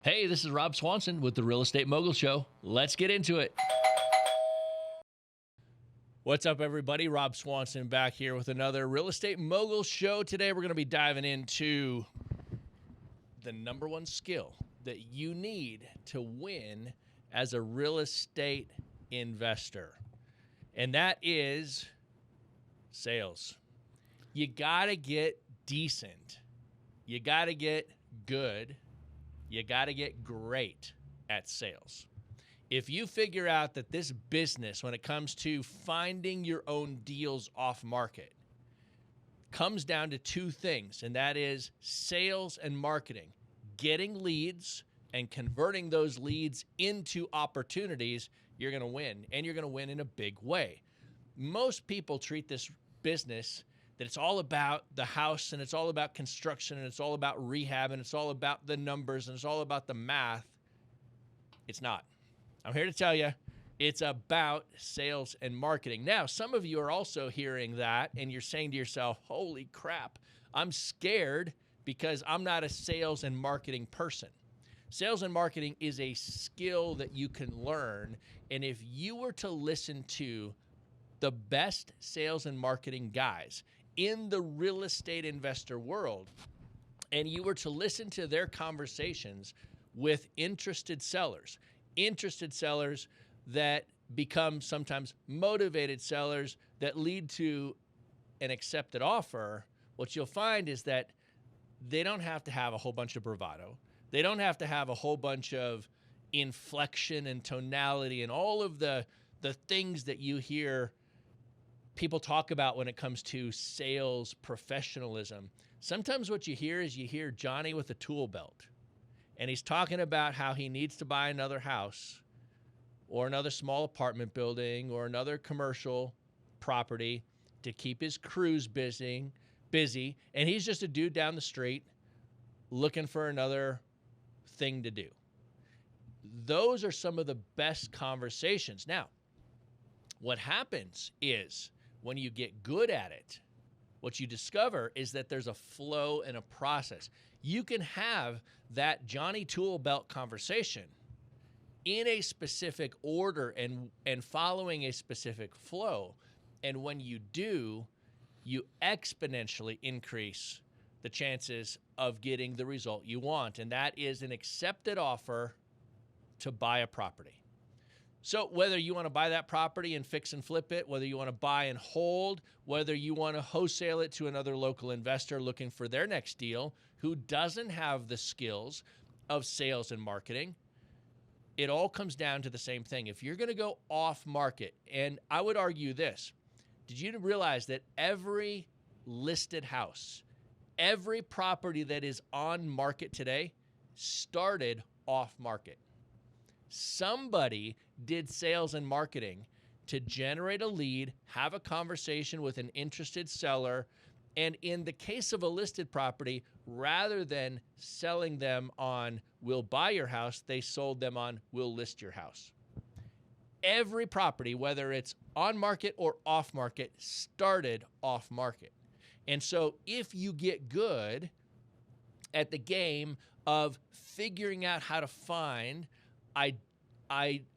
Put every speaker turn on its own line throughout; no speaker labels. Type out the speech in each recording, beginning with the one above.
Hey, this is Rob Swanson with the Real Estate Mogul Show. Let's get into it. What's up, everybody? Rob Swanson back here with another Real Estate Mogul Show. Today, we're going to be diving into the number one skill that you need to win as a real estate investor, and that is sales. You got to get decent. You got to get good. You got to get great at sales. If you figure out that this business, when it comes to finding your own deals off market, comes down to two things, and that is sales and marketing, getting leads and converting those leads into opportunities, you're going to win, and you're going to win in a big way. Most people treat this business that it's all about the house, and it's all about construction, and it's all about rehab, and it's all about the numbers, and it's all about the math. It's not. I'm here to tell you, it's about sales and marketing. Now, some of you are also hearing that, and you're saying to yourself, holy crap, I'm scared because I'm not a sales and marketing person. Sales and marketing is a skill that you can learn, and if you were to listen to the best sales and marketing guys in the real estate investor world, and you were to listen to their conversations with interested sellers that become sometimes motivated sellers that lead to an accepted offer, what you'll find is that they don't have to have a whole bunch of bravado. They don't have to have a whole bunch of inflection and tonality and all of the things that you hear people talk about when it comes to sales professionalism. Sometimes what you hear is you hear Johnny with a tool belt, and he's talking about how he needs to buy another house or another small apartment building or another commercial property to keep his crews busy, and he's just a dude down the street looking for another thing to do. Those are some of the best conversations. Now, what happens is when you get good at it, what you discover is that there's a flow and a process. You can have that Johnny Tool Belt conversation in a specific order and following a specific flow. And when you do, you exponentially increase the chances of getting the result you want. And that is an accepted offer to buy a property. So whether you want to buy that property and fix and flip it, whether you want to buy and hold, whether you want to wholesale it to another local investor looking for their next deal who doesn't have the skills of sales and marketing, it all comes down to the same thing. If you're going to go off market, and I would argue this, did you realize that every listed house, every property that is on market today started off market? Somebody did sales and marketing to generate a lead, have a conversation with an interested seller, and in the case of a listed property, rather than selling them on we'll buy your house, they sold them on we'll list your house. Every property, whether it's on market or off market, started off market. And so if you get good at the game of figuring out how to find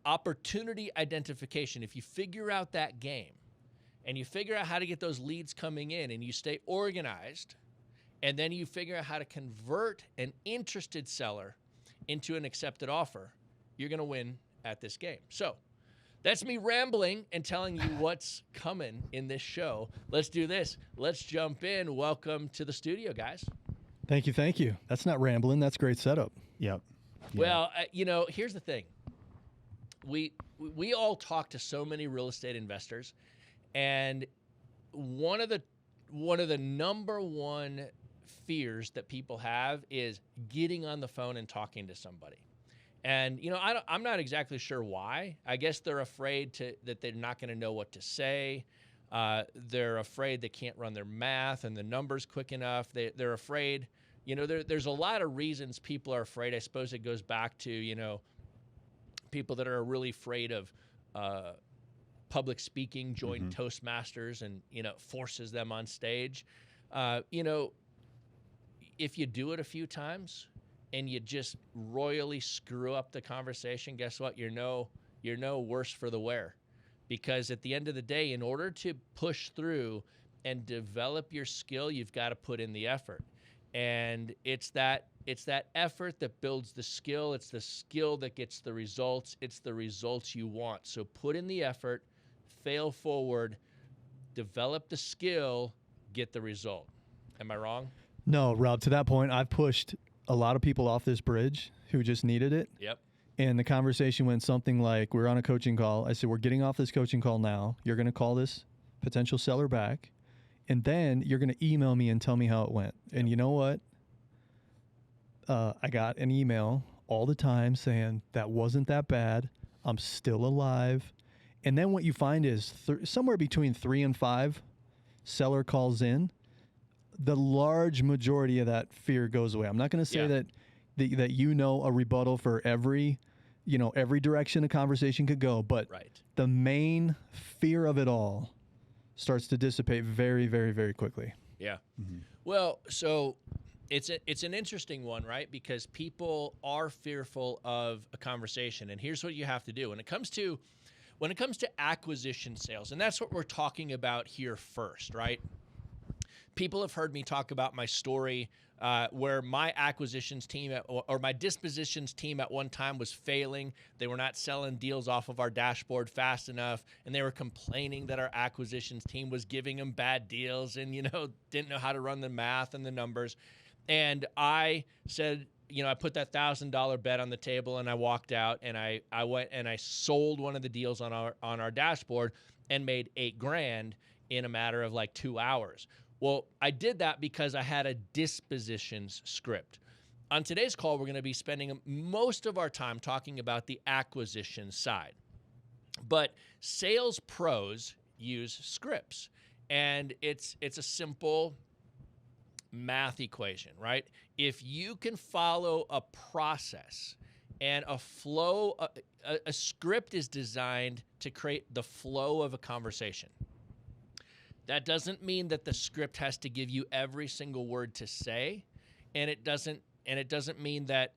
opportunity identification, if you figure out that game and you figure out how to get those leads coming in and you stay organized, and then you figure out how to convert an interested seller into an accepted offer, you're going to win at this game. So that's me rambling and telling you what's coming in this show. Let's do this. Let's jump in. Welcome to the studio, guys.
Thank you. That's not rambling. That's great setup.
Yep.
Well, here's the thing. We all talk to so many real estate investors, and one of the number one fears that people have is getting on the phone and talking to somebody. And I'm not exactly sure why. I guess they're afraid that they're not going to know what to say. They're afraid they can't run their math and the numbers quick enough. They're afraid. There's a lot of reasons people are afraid. I suppose it goes back to people that are really afraid of public speaking, join Toastmasters, and forces them on stage. If you do it a few times and you just royally screw up the conversation, guess what? You're no worse for the wear. Because at the end of the day, in order to push through and develop your skill, you've got to put in the effort. And it's that effort that builds the skill. It's the skill that gets the results. It's the results you want. So put in the effort, fail forward, develop the skill, get the result. Am I wrong?
No, Rob, to that point, I've pushed a lot of people off this bridge who just needed it.
Yep.
And the conversation went something like, we're on a coaching call. I said, we're getting off this coaching call now. You're going to call this potential seller back. And then you're going to email me and tell me how it went. Yep. And you know what? I got an email all the time saying that wasn't that bad. I'm still alive. And then what you find is somewhere between 3 and 5 seller calls in. The large majority of that fear goes away. I'm not going to say that a rebuttal for every direction a conversation could go, but the main fear of it all starts to dissipate very, very, very quickly.
Yeah. Mm-hmm. Well, so it's an interesting one, right? Because people are fearful of a conversation, and here's what you have to do when it comes to acquisition sales, and that's what we're talking about here first, right? People have heard me talk about my story where my acquisitions team or my dispositions team at one time was failing. They were not selling deals off of our dashboard fast enough, and they were complaining that our acquisitions team was giving them bad deals and, didn't know how to run the math and the numbers. And I said, I put that $1,000 bet on the table, and I walked out, and I went and I sold one of the deals on our dashboard and made $8,000 in a matter of like 2 hours. Well, I did that because I had a dispositions script. On today's call, we're going to be spending most of our time talking about the acquisition side. But sales pros use scripts, and it's a simple math equation, right? If you can follow a process and a flow, a script is designed to create the flow of a conversation. That doesn't mean that the script has to give you every single word to say, and it doesn't mean that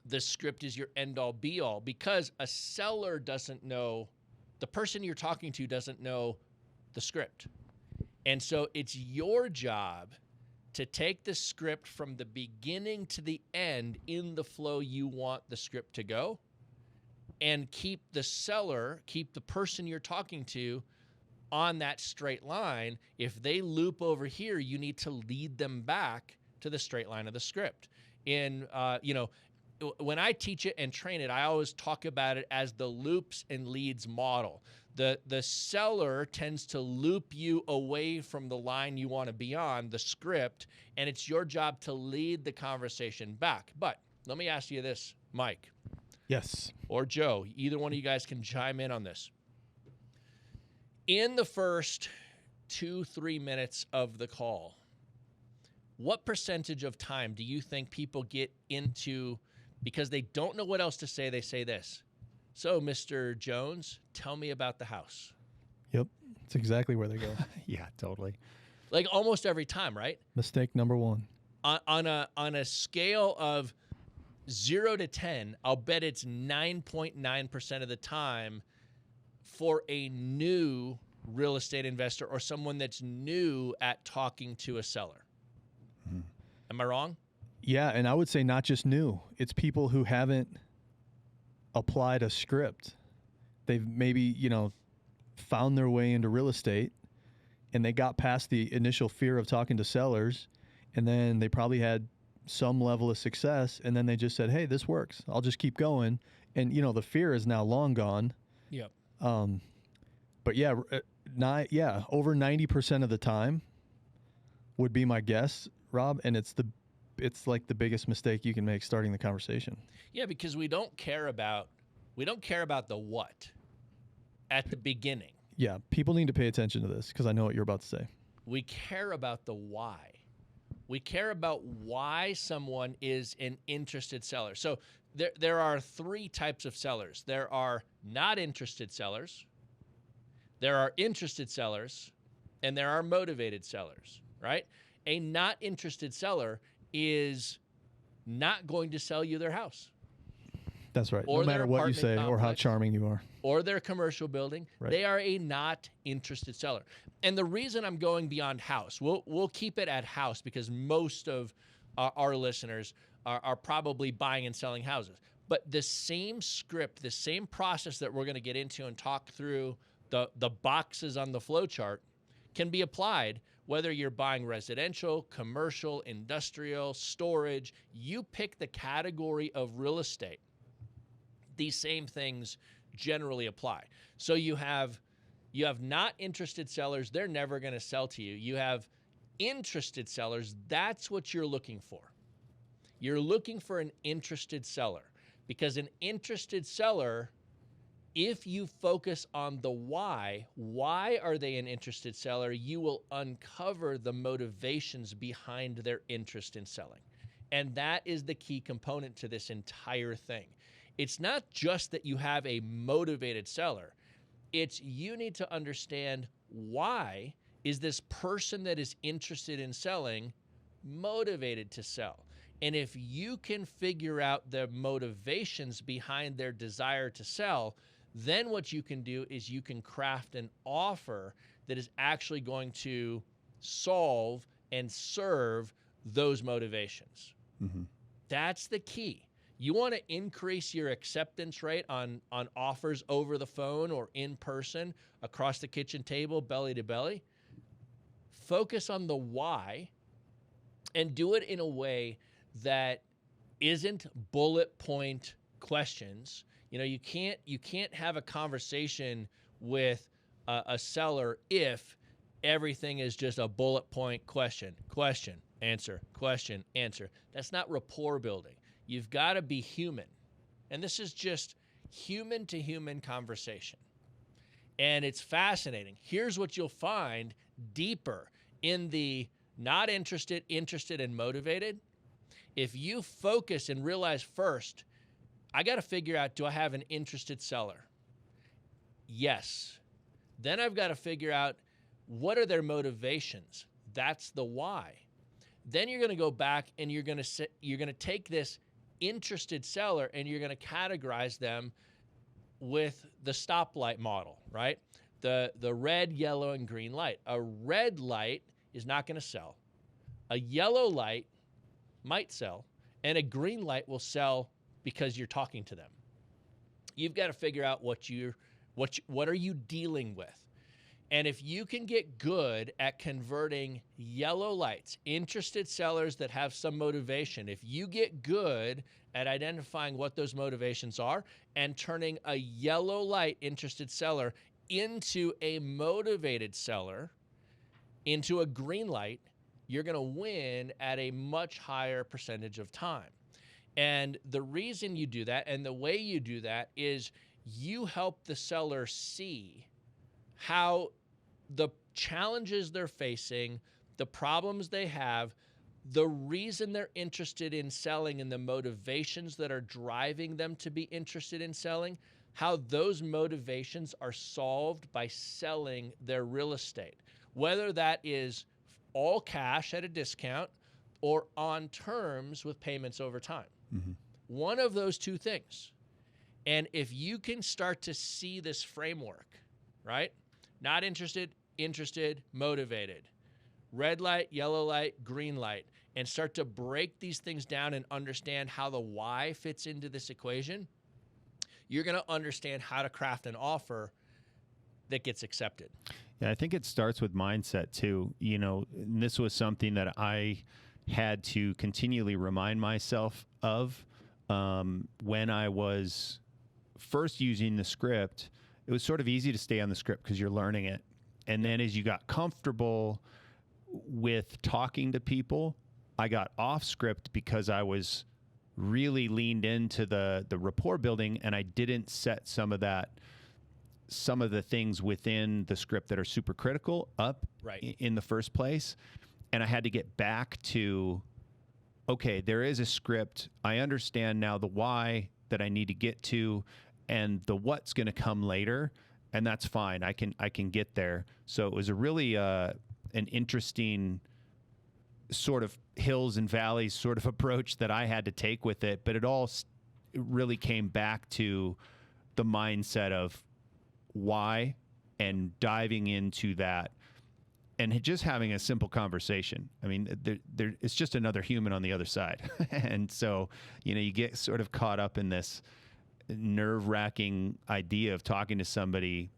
the script is your end all be all, because a seller doesn't know, the person you're talking to doesn't know the script. And so it's your job to take the script from the beginning to the end in the flow you want the script to go, and keep the person you're talking to on that straight line. If they loop over here, you need to lead them back to the straight line of the script. When I teach it and train it, I always talk about it as the loops and leads model. The seller tends to loop you away from the line you want to be on, the script, and it's your job to lead the conversation back. But let me ask you this, Mike.
Yes.
Or Joe, either one of you guys can chime in on this. In the first 2-3 minutes of the call, what percentage of time do you think people get into, because they don't know what else to say, they say this: "So, Mr. Jones, tell me about the house."
Yep. That's exactly where they go.
Yeah, totally.
Like almost every time, right?
Mistake number 1.
On a scale of 0 to 10, I'll bet it's 9.9% of the time for a new real estate investor or someone that's new at talking to a seller. Mm-hmm. Am I wrong?
Yeah, and I would say not just new. It's people who haven't applied a script. They've maybe, found their way into real estate, and they got past the initial fear of talking to sellers, and then they probably had some level of success, and then they just said, "Hey, this works. I'll just keep going." And, the fear is now long gone.
Yep.
But over 90% of the time would be my guess, Rob, and it's like the biggest mistake you can make starting the conversation.
Yeah, because we don't care about the what at the beginning.
Yeah, people need to pay attention to this because I know what you're about to say.
We care about the why. We care about why someone is an interested seller. So there are 3 types of sellers. There are not interested sellers, there are interested sellers, and there are motivated sellers, right? A not interested seller is not going to sell you their house
That's right.
or
No
their
matter what you
apartment
say or how
complex,
charming you are.
or their commercial building.
Right.
They are a not interested seller. And the reason I'm going beyond house, we'll keep it at house because most of our listeners are probably buying and selling houses. But the same script, the same process that we're going to get into and talk through the boxes on the flow chart can be applied whether you're buying residential, commercial, industrial, storage. You pick the category of real estate. These same things generally apply. So you have not interested sellers, they're never going to sell to you. You have interested sellers, that's what you're looking for. You're looking for an interested seller because an interested seller, if you focus on the why are they an interested seller, you will uncover the motivations behind their interest in selling. And that is the key component to this entire thing. It's not just that you have a motivated seller. It's you need to understand why is this person that is interested in selling motivated to sell. And if you can figure out the motivations behind their desire to sell, then what you can do is you can craft an offer that is actually going to solve and serve those motivations. Mm-hmm. That's the key. You want to increase your acceptance rate on offers over the phone or in person, across the kitchen table, belly to belly. Focus on the why and do it in a way that isn't bullet point questions. You know, you can't have a conversation with a seller if everything is just a bullet point question, answer, question, answer. That's not rapport building. You've got to be human. And this is just human to human conversation. And it's fascinating. Here's what you'll find deeper in the not interested, interested, and motivated. If you focus and realize first, I got to figure out, do I have an interested seller? Yes. Then I've got to figure out, what are their motivations? That's the why. Then you're going to go back and you're going to take this interested seller and you're going to categorize them with the stoplight model, right? The red, yellow, and green light. A red light is not going to sell. A yellow light might sell, and a green light will sell because you're talking to them. You've got to figure out what are you dealing with. And if you can get good at converting yellow lights, interested sellers that have some motivation, if you get good at identifying what those motivations are and turning a yellow light interested seller into a motivated seller, into a green light, you're going to win at a much higher percentage of time. And the reason you do that and the way you do that is you help the seller see how the challenges they're facing, the problems they have, the reason they're interested in selling and the motivations that are driving them to be interested in selling, how those motivations are solved by selling their real estate, whether that is all cash at a discount or on terms with payments over time. Mm-hmm. One of those two things. And if you can start to see this framework, right? Not interested, interested, motivated, red light, yellow light, green light, and start to break these things down and understand how the why fits into this equation, you're going to understand how to craft an offer that gets accepted.
Yeah, I think it starts with mindset too. You know, and this was something that I had to continually remind myself of when I was first using the script. It was sort of easy to stay on the script because you're learning it. And then as you got comfortable with talking to people, I got off script because I was really leaned into the rapport building, and I didn't set some of the things within the script that are super critical up in the first place. And I had to get back to, okay, there is a script. I understand now the why that I need to get to, and the what's going to come later, and that's fine. I can get there. So it was a really an interesting sort of hills and valleys sort of approach that I had to take with it, but it really came back to the mindset of why and diving into that and just having a simple conversation. I mean, it's just another human on the other side. And so, you get sort of caught up in this nerve-wracking idea of talking to somebody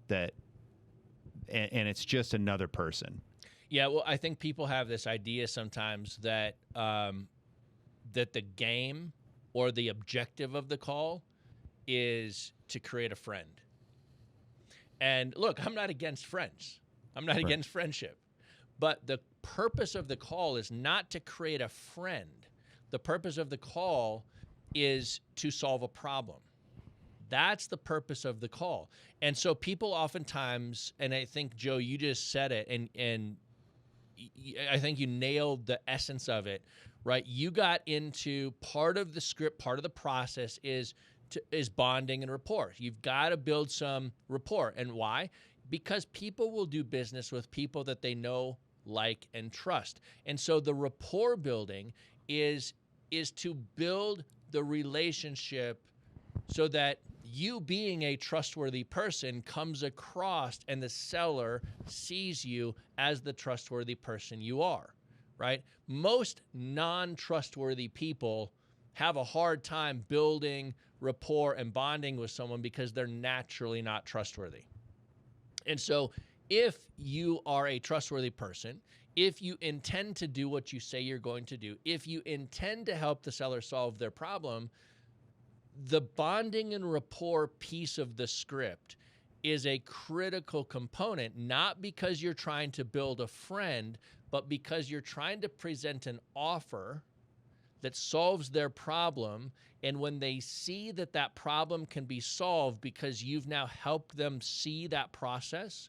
and it's just another person.
Yeah, well, I think people have this idea sometimes that that the game or the objective of the call is to create a friend. And look, I'm not against friends. I'm not against friendship. But the purpose of the call is not to create a friend. The purpose of the call is to solve a problem. That's the purpose of the call. And so people oftentimes, and I think, Joe, you just said it, and I think you nailed the essence of it, right? You got into part of the script, part of the process is bonding and rapport. You've got to build some rapport. And why? Because people will do business with people that they know, like, and trust. And so the rapport building is to build the relationship so that you being a trustworthy person comes across and the seller sees you as the trustworthy person you are, right? Most non-trustworthy people have a hard time building rapport and bonding with someone because they're naturally not trustworthy. And so if you are a trustworthy person, if you intend to do what you say you're going to do, if you intend to help the seller solve their problem, the bonding and rapport piece of the script is a critical component, not because you're trying to build a friend, but because you're trying to present an offer that solves their problem. And when they see that that problem can be solved because you've now helped them see that process,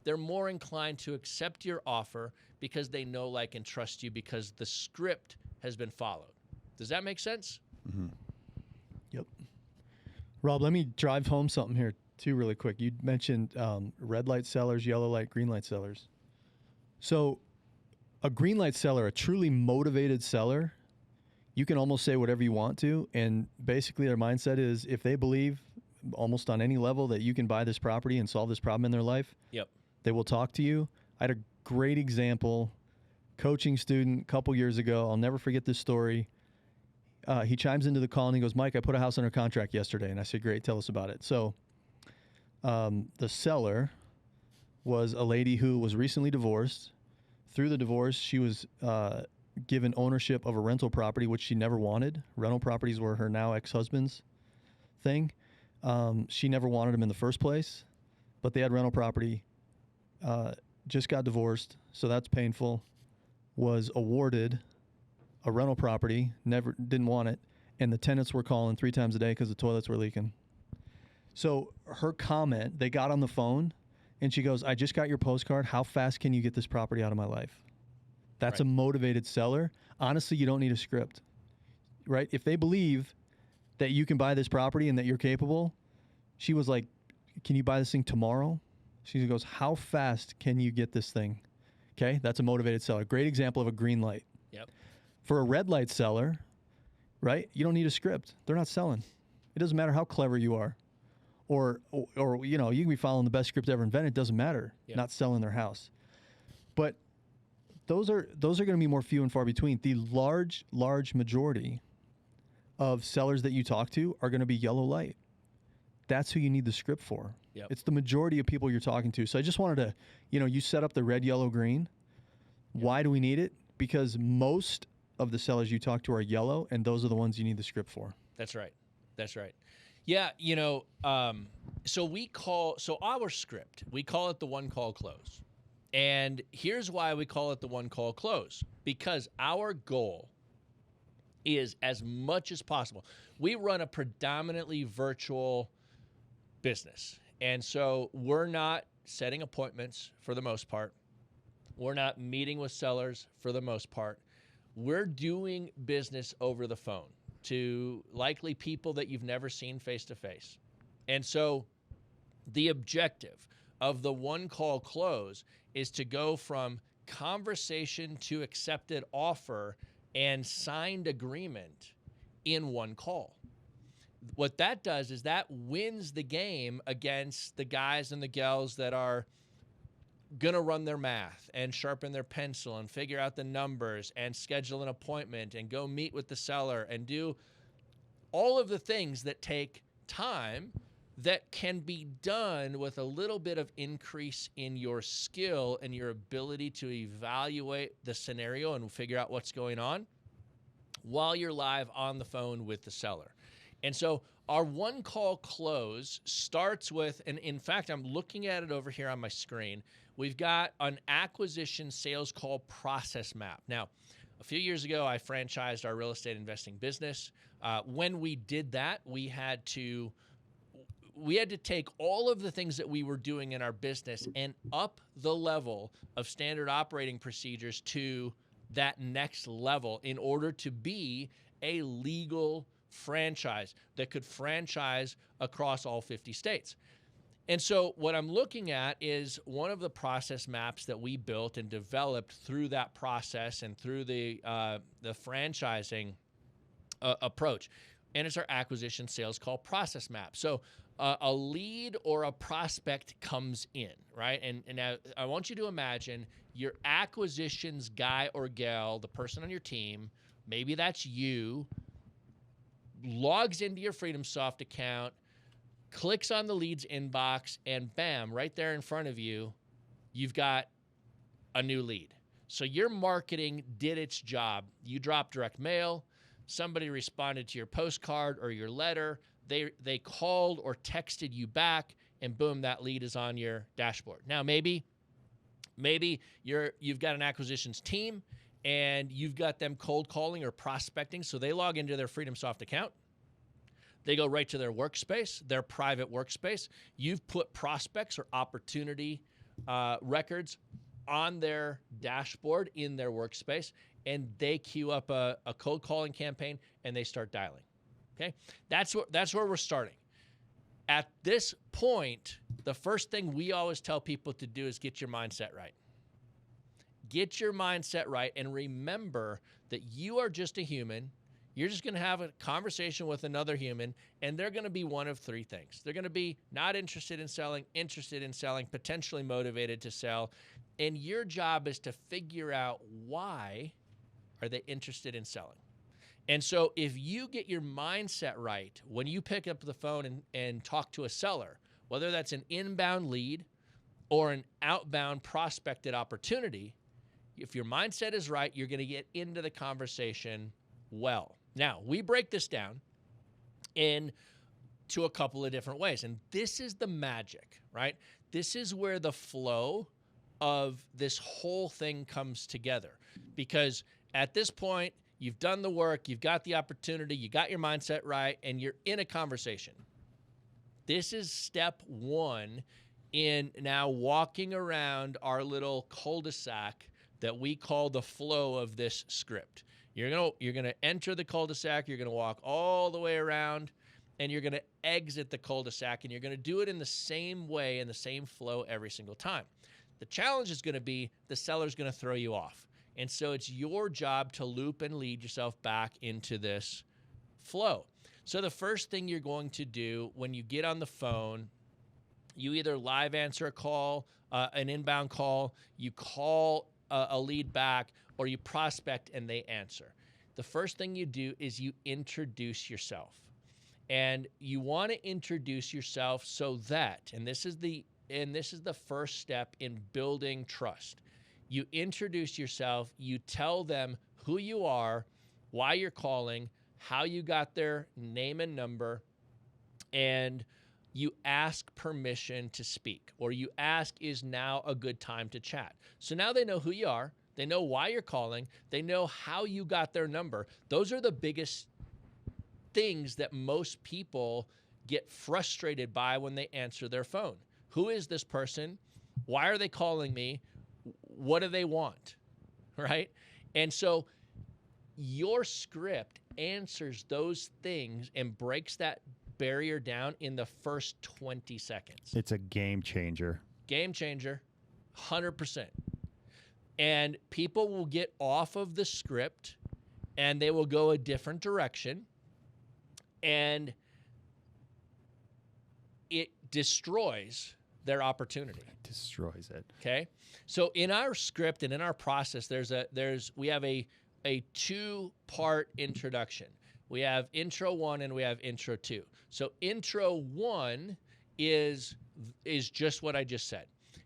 they're more inclined to accept your offer because they know, like, and trust you because the script has been followed. Does that make sense?
Mm-hmm.
Yep. Rob, let me drive home something here too really quick. You mentioned red light sellers, yellow light, green light sellers. So a green light seller, a truly motivated seller, you can almost say whatever you want to. And basically their mindset is if they believe almost on any level that you can buy this property and solve this problem in their life,
yep,
they will talk to you. I had a great example, coaching student a couple years ago. I'll never forget this story. He chimes into the call and he goes, Mike, I put a house under contract yesterday. And I said, great, tell us about it. So the seller was a lady who was recently divorced. Through the divorce, she was given ownership of a rental property, which she never wanted. Rental properties were her now ex-husband's thing. She never wanted them in the first place, but they had rental property. Just got divorced, so that's painful. Was awarded a rental property, didn't want it, and the tenants were calling 3 times a day because the toilets were leaking. So her comment, they got on the phone, and she goes, I just got your postcard. How fast can you get this property out of my life? That's right. A motivated seller. Honestly, you don't need a script, right? If they believe that you can buy this property and that you're capable, she was like, can you buy this thing tomorrow? She goes, how fast can you get this thing? Okay, that's a motivated seller. Great example of a green light.
Yep.
For a red light seller, right, you don't need a script. They're not selling. It doesn't matter how clever you are. Or you know, you can be following the best script ever invented. It doesn't matter.
Yep.
Not selling their house. But those are going to be more few and far between. The large majority of sellers that you talk to are going to be yellow light. That's who you need the script for.
Yep.
It's the majority of people you're talking to. So I just wanted to, you set up the red, yellow, green. Yep. Why do we need it? Because most of the sellers you talk to are yellow, and those are the ones you need the script for.
That's right. That's right. Yeah, so our script, we call it the one call close. And here's why we call it the one call close. Because our goal is, as much as possible, we run a predominantly virtual business. And so we're not setting appointments for the most part. We're not meeting with sellers for the most part. We're doing business over the phone to likely people that you've never seen face to face. And so the objective of the one call close is to go from conversation to accepted offer and signed agreement in one call. What that does is that wins the game against the guys and the gals that are going to run their math and sharpen their pencil and figure out the numbers and schedule an appointment and go meet with the seller and do all of the things that take time that can be done with a little bit of increase in your skill and your ability to evaluate the scenario and figure out what's going on while you're live on the phone with the seller. And so our one call close starts with, and in fact, I'm looking at it over here on my screen. We've got an acquisition sales call process map. Now, a few years ago, I franchised our real estate investing business. When we did that, we had to take all of the things that we were doing in our business and up the level of standard operating procedures to that next level in order to be a legal franchise that could franchise across all 50 states. And so what I'm looking at is one of the process maps that we built and developed through that process and through the franchising approach. And it's our acquisition sales call process map. So a lead or a prospect comes in, right? And now I want you to imagine your acquisitions guy or gal, the person on your team, maybe that's you, logs into your FreedomSoft account, clicks on the leads inbox, and bam, right there in front of you, you've got a new lead. So your marketing did its job. You dropped direct mail, somebody responded to your postcard or your letter, they called or texted you back, and boom, that lead is on your dashboard. Now, maybe you've got an acquisitions team and you've got them cold calling or prospecting, so they log into their FreedomSoft account. They go right to their workspace, their private workspace. You've put prospects or opportunity records on their dashboard in their workspace, and they queue up a cold calling campaign and they start dialing. Okay, that's where we're starting. At this point, the first thing we always tell people to do is get your mindset right. Get your mindset right, and remember that you are just a human. You're just going to have a conversation with another human, and they're going to be one of three things. They're going to be not interested in selling, potentially motivated to sell, and your job is to figure out why are they interested in selling. And so if you get your mindset right when you pick up the phone and talk to a seller, whether that's an inbound lead or an outbound prospected opportunity, if your mindset is right, you're going to get into the conversation well. Now, we break this down into a couple of different ways, and this is the magic, right? This is where the flow of this whole thing comes together, because at this point, you've done the work, you've got the opportunity, you got your mindset right, and you're in a conversation. This is step one in now walking around our little cul-de-sac that we call the flow of this script. You're gonna enter the cul-de-sac, you're gonna walk all the way around, and you're gonna exit the cul-de-sac, and you're gonna do it in the same way, in the same flow every single time. The challenge is gonna be the seller's gonna throw you off. And so it's your job to loop and lead yourself back into this flow. So the first thing you're going to do when you get on the phone, you either live answer a call, an inbound call, you call a lead back, or you prospect and they answer. The first thing you do is you introduce yourself. And you want to introduce yourself so that, and this is the first step in building trust. You introduce yourself, you tell them who you are, why you're calling, how you got their name and number, and you ask permission to speak, or you ask, is now a good time to chat? So now they know who you are, they know why you're calling, they know how you got their number. Those are the biggest things that most people get frustrated by when they answer their phone. Who is this person? Why are they calling me? What do they want, right? And so your script answers those things and breaks that barrier down in the first 20 seconds.
It's a game changer.
Game changer, 100%. And people will get off of the script and they will go a different direction, and it destroys their opportunity.
Destroys it.
Okay. So in our script and in our process, we have a 2-part introduction. We have intro 1 and we have intro 2. So intro 1 is just what I just said.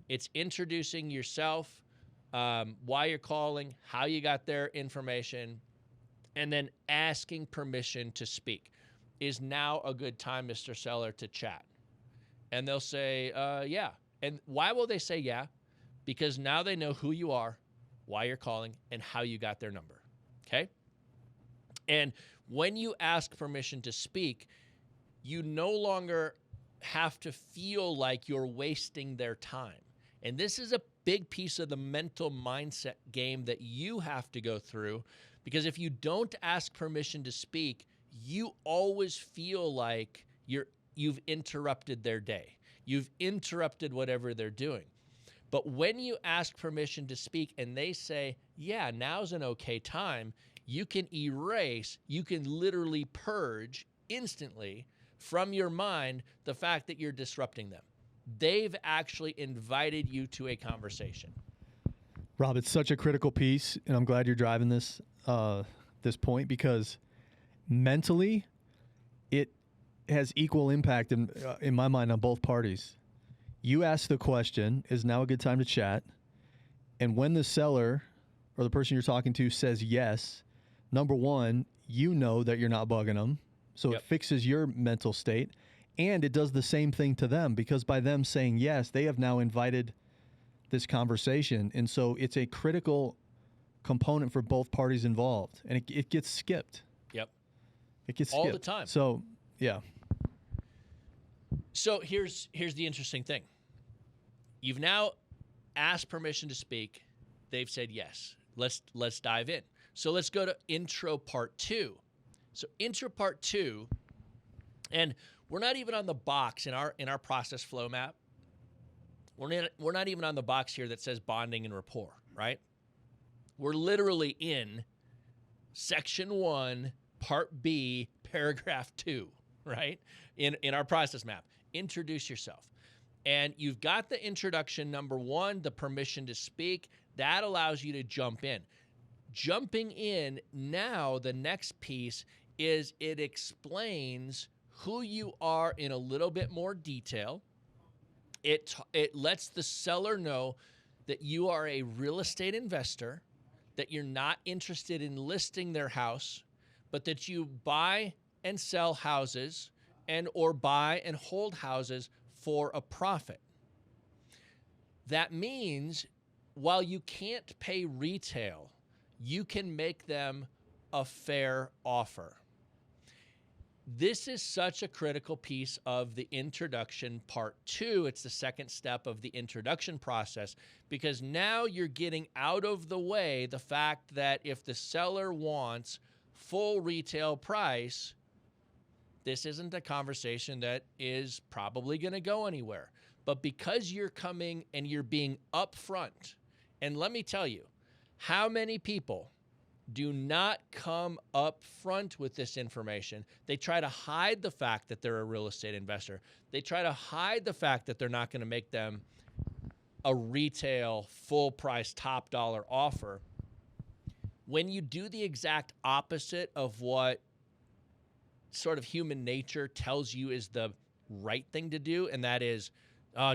It's introducing yourself, why you're calling, how you got their information, and then asking permission to speak. Is now a good time, Mr. Seller, to chat? And they'll say, yeah. And why will they say yeah? Because now they know who you are, why you're calling, and how you got their number, okay? And when you ask permission to speak, you no longer have to feel like you're wasting their time. And this is a big piece of the mental mindset game that you have to go through, because if you don't ask permission to speak, you always feel like you've interrupted their day. You've interrupted whatever they're doing. But when you ask permission to speak and they say, yeah, now's an okay time, you can literally purge instantly from your mind the fact that you're disrupting them. They've actually invited you to a conversation.
Rob, it's such a critical piece, and I'm glad you're driving this point, because mentally, it has equal impact in my mind on both parties. You ask the question, is now a good time to chat? And when the seller or the person you're talking to says yes, number one, you know that you're not bugging them. So It fixes your mental state. And it does the same thing to them, because by them saying yes, they have now invited this conversation. And so it's a critical component for both parties involved. And it gets skipped.
Yep.
It gets
all
skipped.
the time.
So, yeah.
So here's the interesting thing. You've now asked permission to speak. They've said yes. Let's dive in. So let's go to intro part 2. So intro part 2, and we're not even on the box in our process flow map. We're not even on the box here that says bonding and rapport, right? We're literally in section 1, part B, paragraph 2, right? In our process map. Introduce yourself. And you've got the introduction, number 1, the permission to speak. That allows you to jump in. Jumping in, now the next piece is it explains who you are in a little bit more detail. It lets the seller know that you are a real estate investor, that you're not interested in listing their house, but that you buy and sell houses or buy and hold houses for a profit. That means while you can't pay retail, you can make them a fair offer. This is such a critical piece of the introduction part 2. It's the second step of the introduction process, because now you're getting out of the way the fact that if the seller wants full retail price, this isn't a conversation that is probably going to go anywhere. But because you're coming and you're being upfront, and let me tell you, how many people do not come up front with this information? They try to hide the fact that they're a real estate investor. They try to hide the fact that they're not going to make them a retail, full price, top dollar offer. When you do the exact opposite of what sort of human nature tells you is the right thing to do, and that is,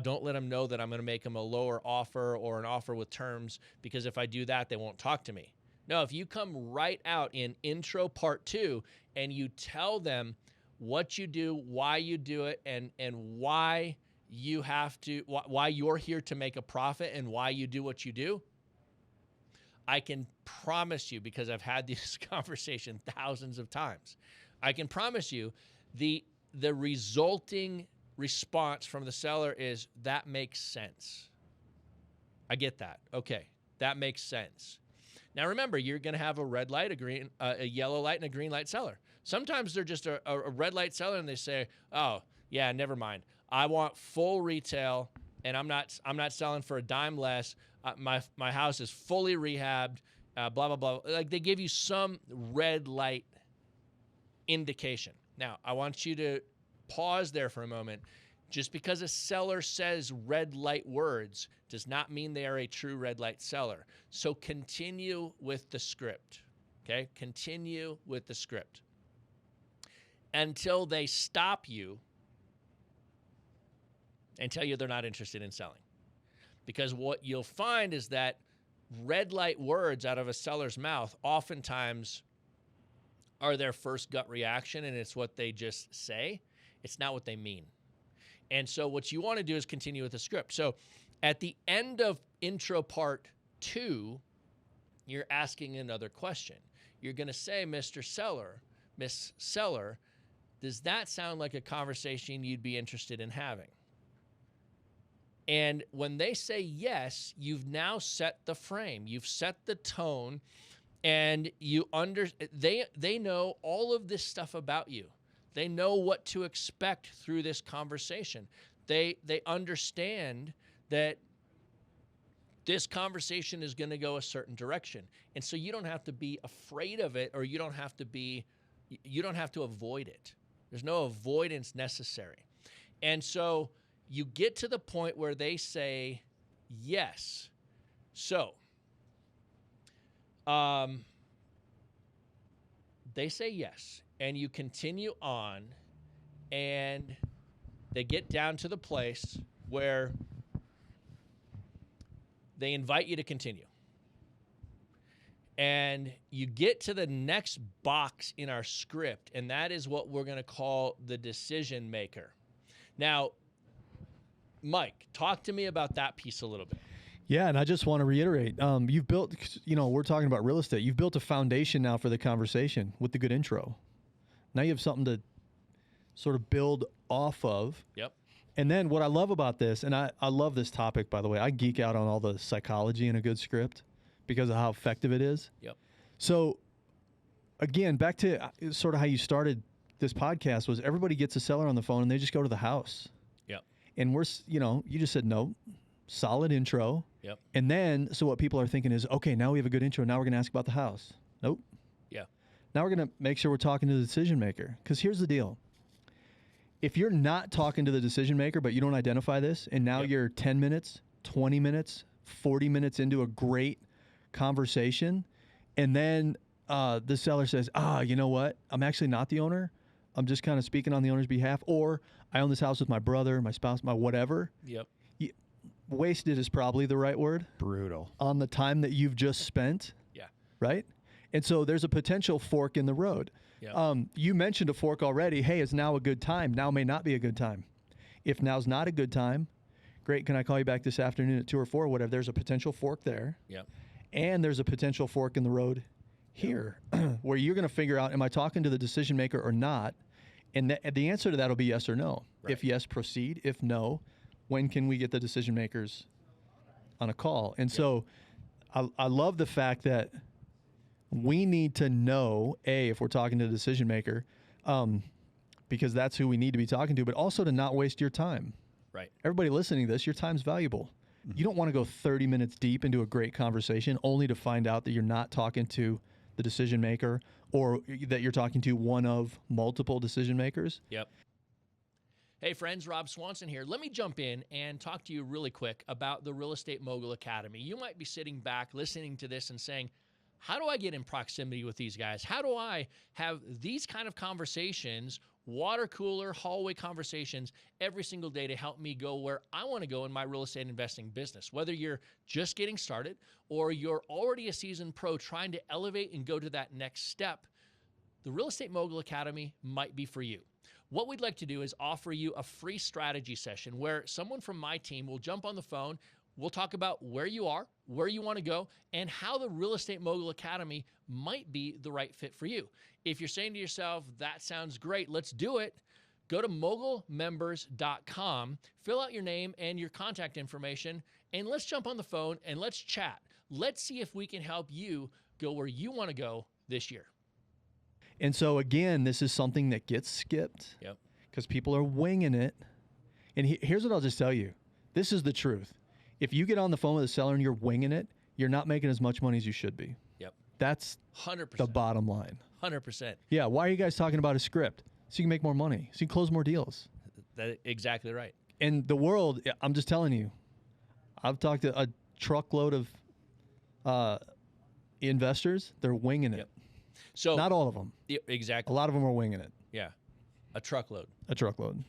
don't let them know that I'm going to make them a lower offer or an offer with terms, because if I do that, they won't talk to me. No, if you come right out in intro part 2 and you tell them what you do, why you do it, and why you're here to make a profit and why you do what you do, I can promise you, because I've had this conversation thousands of times, I can promise you the resulting response from the seller is, that makes sense. I get that. Okay, that makes sense. Now remember, you're going to have a red light, a yellow light, and a green light seller. Sometimes they're just a red light seller, and they say, "Oh, yeah, never mind. I want full retail, and I'm not selling for a dime less. My house is fully rehabbed, blah, blah, blah. Like they give you some red light indication. Now, I want you to pause there for a moment. Just because a seller says red light words does not mean they are a true red light seller. So continue with the script, okay? Continue with the script until they stop you and tell you they're not interested in selling. Because what you'll find is that red light words out of a seller's mouth oftentimes are their first gut reaction, and it's what they just say. It's not what they mean. And so what you want to do is continue with the script. So at the end of intro part 2, you're asking another question. You're going to say, Mr. Seller, Miss Seller, does that sound like a conversation you'd be interested in having? And when they say yes, you've now set the frame. You've set the tone, and they know all of this stuff about you. They know what to expect through this conversation. They understand that this conversation is going to go a certain direction. And so you don't have to be afraid of it, or you don't have to avoid it. There's no avoidance necessary. And so you get to the point where they say yes. So they say yes, and you continue on, and they get down to the place where they invite you to continue. And you get to the next box in our script, and that is what we're going to call the decision maker. Now, Mike, talk to me about that piece a little bit.
Yeah, and I just want to reiterate, you've built, we're talking about real estate. You've built a foundation now for the conversation with the good intro. Now you have something to sort of build off of.
Yep.
And then what I love about this, and I love this topic, by the way, I geek out on all the psychology in a good script because of how effective it is.
Yep. So,
again, back to sort of how you started this podcast was everybody gets a seller on the phone and they just go to the house.
Yep.
And you just said, no, solid intro.
Yep.
And then, so what people are thinking is, okay, now we have a good intro. Now we're going to ask about the house. Nope.
Yeah.
Now we're going to make sure we're talking to the decision maker. Because here's the deal. If you're not talking to the decision maker, but you don't identify this, and now you're 10 minutes, 20 minutes, 40 minutes into a great conversation, and then the seller says, you know what? I'm actually not the owner. I'm just kind of speaking on the owner's behalf. Or I own this house with my brother, my spouse, my whatever.
Yep.
Wasted is probably the right word.
Brutal.
On the time that you've just spent.
Yeah.
Right? And so there's a potential fork in the road.
Yep.
You mentioned a fork already. Hey, is now a good time? Now may not be a good time. If now's not a good time, great. Can I call you back this afternoon at 2 or 4 or whatever? There's a potential fork there.
Yep.
And there's a potential fork in the road here where you're going to figure out, am I talking to the decision maker or not? And the answer to that will be yes or no.
Right.
If yes, proceed. If no, when can we get the decision makers on a call? And so I love the fact that we need to know, if we're talking to the decision maker, because that's who we need to be talking to, but also to not waste your time.
Right.
Everybody listening to this, your time's valuable. You don't want to go 30 minutes deep into a great conversation only to find out that you're not talking to the decision maker or that you're talking to one of multiple decision makers.
Yep. Hey friends, Rob Swanson here. Let me jump in and talk to you really quick about the Real Estate Mogul Academy. You might be sitting back listening to this and saying, how do I get in proximity with these guys? How do I have these kind of conversations, water cooler, hallway conversations every single day to help me go where I want to go in my real estate investing business? Whether you're just getting started or you're already a seasoned pro trying to elevate and go to that next step, the Real Estate Mogul Academy might be for you. What we'd like to do is offer you a free strategy session where someone from my team will jump on the phone. We'll talk about where you are, where you want to go, and how the Real Estate Mogul Academy might be the right fit for you. If you're saying to yourself, that sounds great, let's do it, go to mogulmembers.com, fill out your name and your contact information, and let's jump on the phone and let's chat. Let's see if we can help you go where you want to go this year.
And so, again, this is something that gets skipped because people are winging it. And here's what I'll just tell you. This is the truth. If you get on the phone with a seller and you're winging it, you're not making as much money as you should be.
Yep.
That's
100%.
the bottom line.
100%.
Yeah. Why are you guys talking about a script? So you can make more money. So you can close more deals.
That's exactly right.
And the world, I'm just telling you, I've talked to a truckload of investors. They're winging it.
Yep. So
not all of them.
Exactly.
A lot of them are winging it.
Yeah. A truckload.
A truckload.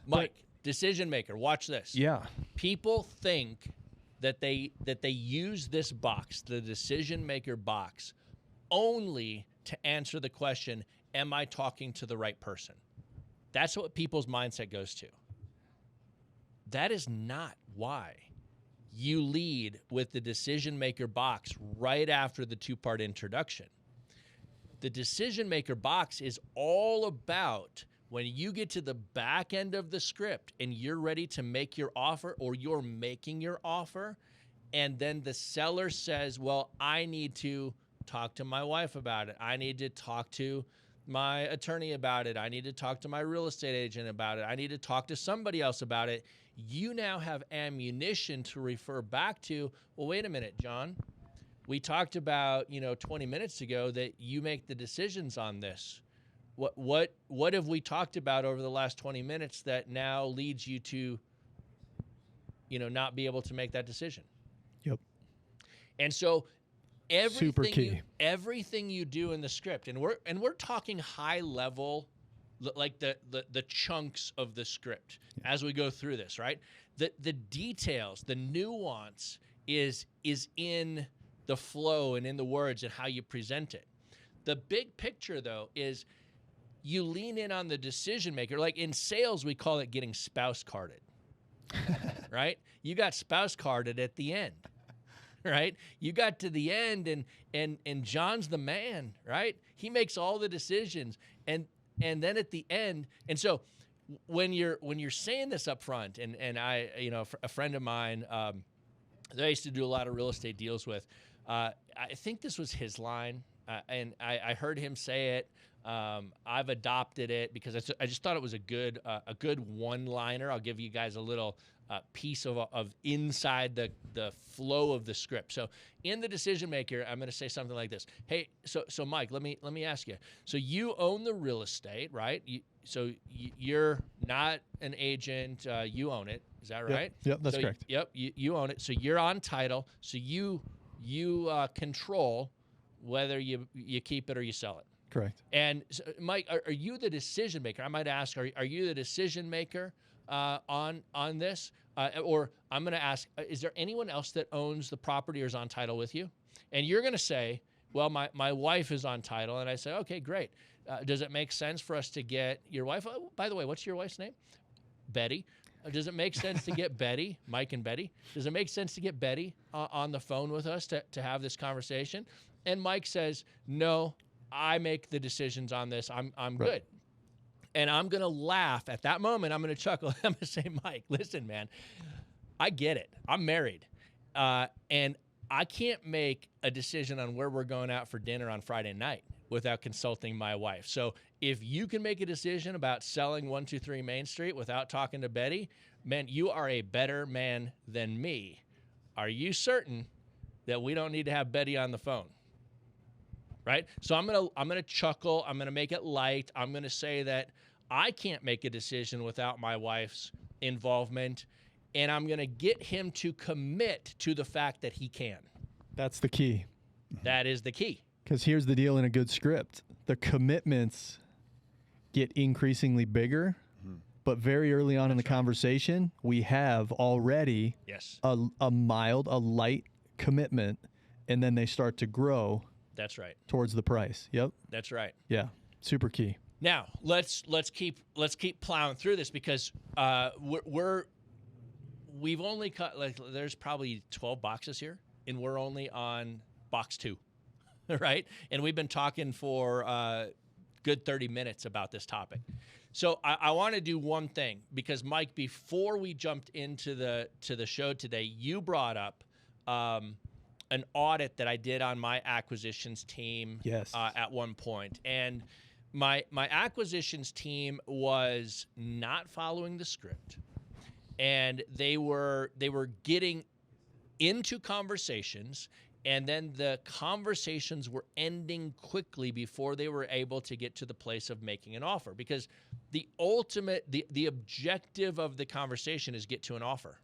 Mike, decision maker, watch this.
Yeah.
People think that they use this box, the decision maker box, only to answer the question, am I talking to the right person? That's what people's mindset goes to. That is not why you lead with the decision maker box right after the two-part introduction. The decision maker box is all about when you get to the back end of the script and you're ready to make your offer, or you're making your offer, and then the seller says, well, I need to talk to my wife about it. I need to talk to my attorney about it. I need to talk to my real estate agent about it. I need to talk to somebody else about it. You now have ammunition to refer back to, well, wait a minute, John. We talked about, 20 minutes ago that you make the decisions on this. What have we talked about over the last 20 minutes that now leads you to, not be able to make that decision?
Yep.
And so
Super key.
Everything you do in the script, and we're talking high level, like the chunks of the script as we go through this, right? The details, the nuance is in the flow and in the words and how you present it. The big picture, though, is you lean in on the decision maker. Like in sales, we call it getting spouse carded, right? You got spouse carded at the end, right? You got to the end, and John's the man, right? He makes all the decisions, and then at the end, and so when you're saying this up front, and I, a friend of mine that I used to do a lot of real estate deals with, I think this was his line, and I heard him say it. I've adopted it because I just thought it was a good one-liner. I'll give you guys a little piece of inside the flow of the script. So in the decision maker, I'm going to say something like this. Hey, so Mike, let me ask you. So you own the real estate, right? You're not an agent. You own it. Is that right?
Yep, that's correct.
Yep, you own it. So you're on title. So you control whether you keep it or you sell it.
Correct.
And so, Mike, are you the decision maker? I might ask, are you the decision maker on this? Or I'm going to ask, is there anyone else that owns the property or is on title with you? And you're going to say, well, my wife is on title. And I say, okay, great. Does it make sense for us to get your wife? Oh, by the way, what's your wife's name? Betty. Does it make sense to get Betty, Mike and Betty? Does it make sense to get Betty on the phone with us to have this conversation? And Mike says, no, I make the decisions on this. I'm
right.
good. And I'm going to laugh at that moment. I'm going to chuckle. I'm going to say, Mike, listen, man, I get it. I'm married. And I can't make a decision on where we're going out for dinner on Friday night without consulting my wife. So if you can make a decision about selling 123 Main Street without talking to Betty, man, you are a better man than me. Are you certain that we don't need to have Betty on the phone? Right? So I'm gonna chuckle. I'm gonna make it light. I'm gonna say that I can't make a decision without my wife's involvement, and I'm gonna get him to commit to the fact that he can.
That's the key.
That is the key.
Because here's the deal in a good script. The commitments get increasingly bigger, but very early on in the conversation, we have already a light commitment, and then they start to grow.
That's right.
Towards the price. Yep.
That's right.
Yeah. Super key.
Now let's keep plowing through this because we've only cut there's probably 12 boxes here, and we're only on box 2, right? And we've been talking for a good 30 minutes about this topic. So I want to do one thing because Mike, before we jumped into the show today, you brought up an audit that I did on my acquisitions team at one point. And my acquisitions team was not following the script. And they were getting into conversations And then the conversations were ending quickly before they were able to get to the place of making an offer, because the ultimate, the objective of the conversation is get to an offer,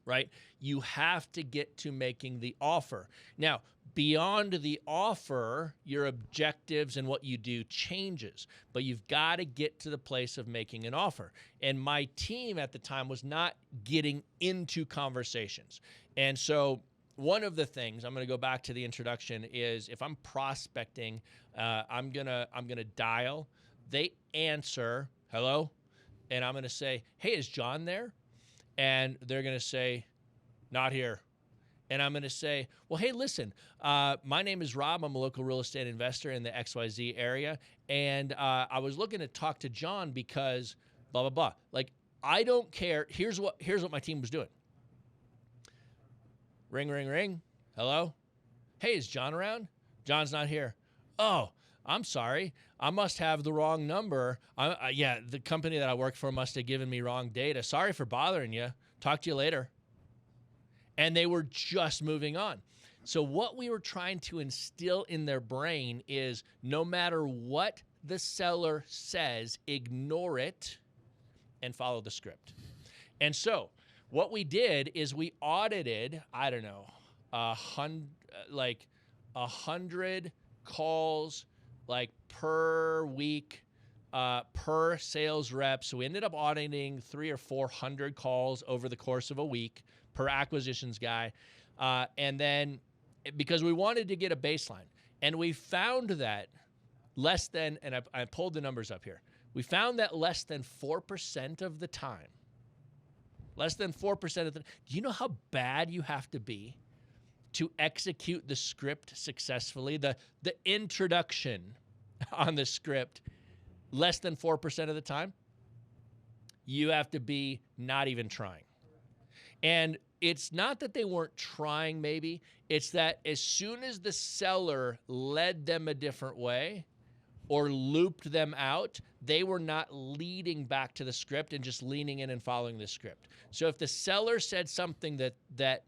right? You have to get to making the offer. Now, beyond the offer, your objectives and what you do changes, but you've got to get to the place of making an offer. And my team at the time was not getting into conversations. And so one of the things, I'm going to go back to the introduction, is if I'm prospecting, I'm gonna dial. They answer, hello, and I'm going to say, hey, is John there? And they're going to say, not here. And I'm going to say, well, hey, listen, my name is Rob. I'm a local real estate investor in the XYZ area. And I was looking to talk to John because blah, blah, blah. Like, I don't care. Here's what my team was doing. Ring, ring, ring. Hello? Hey, is John around? John's not here. Oh, I'm sorry. I must have the wrong number. Yeah, the company that I work for must have given me wrong data. Sorry for bothering you. Talk to you later. And they were just moving on. So what we were trying to instill in their brain is no matter what the seller says, ignore it and follow the script. And so what we did is we audited, I don't know, 100 calls like per week, per sales rep. So we ended up auditing 300 or 400 calls over the course of a week per acquisitions guy. And then because we wanted to get a baseline, and we found that less than, and I pulled the numbers up here. We found that less than 4% of the time, do you know how bad you have to be to execute the script successfully? The introduction on the script, less than 4% of the time, you have to be not even trying. And it's not that they weren't trying, maybe. It's that as soon as the seller led them a different way or looped them out, they were not leading back to the script and just leaning in and following the script. So if the seller said something that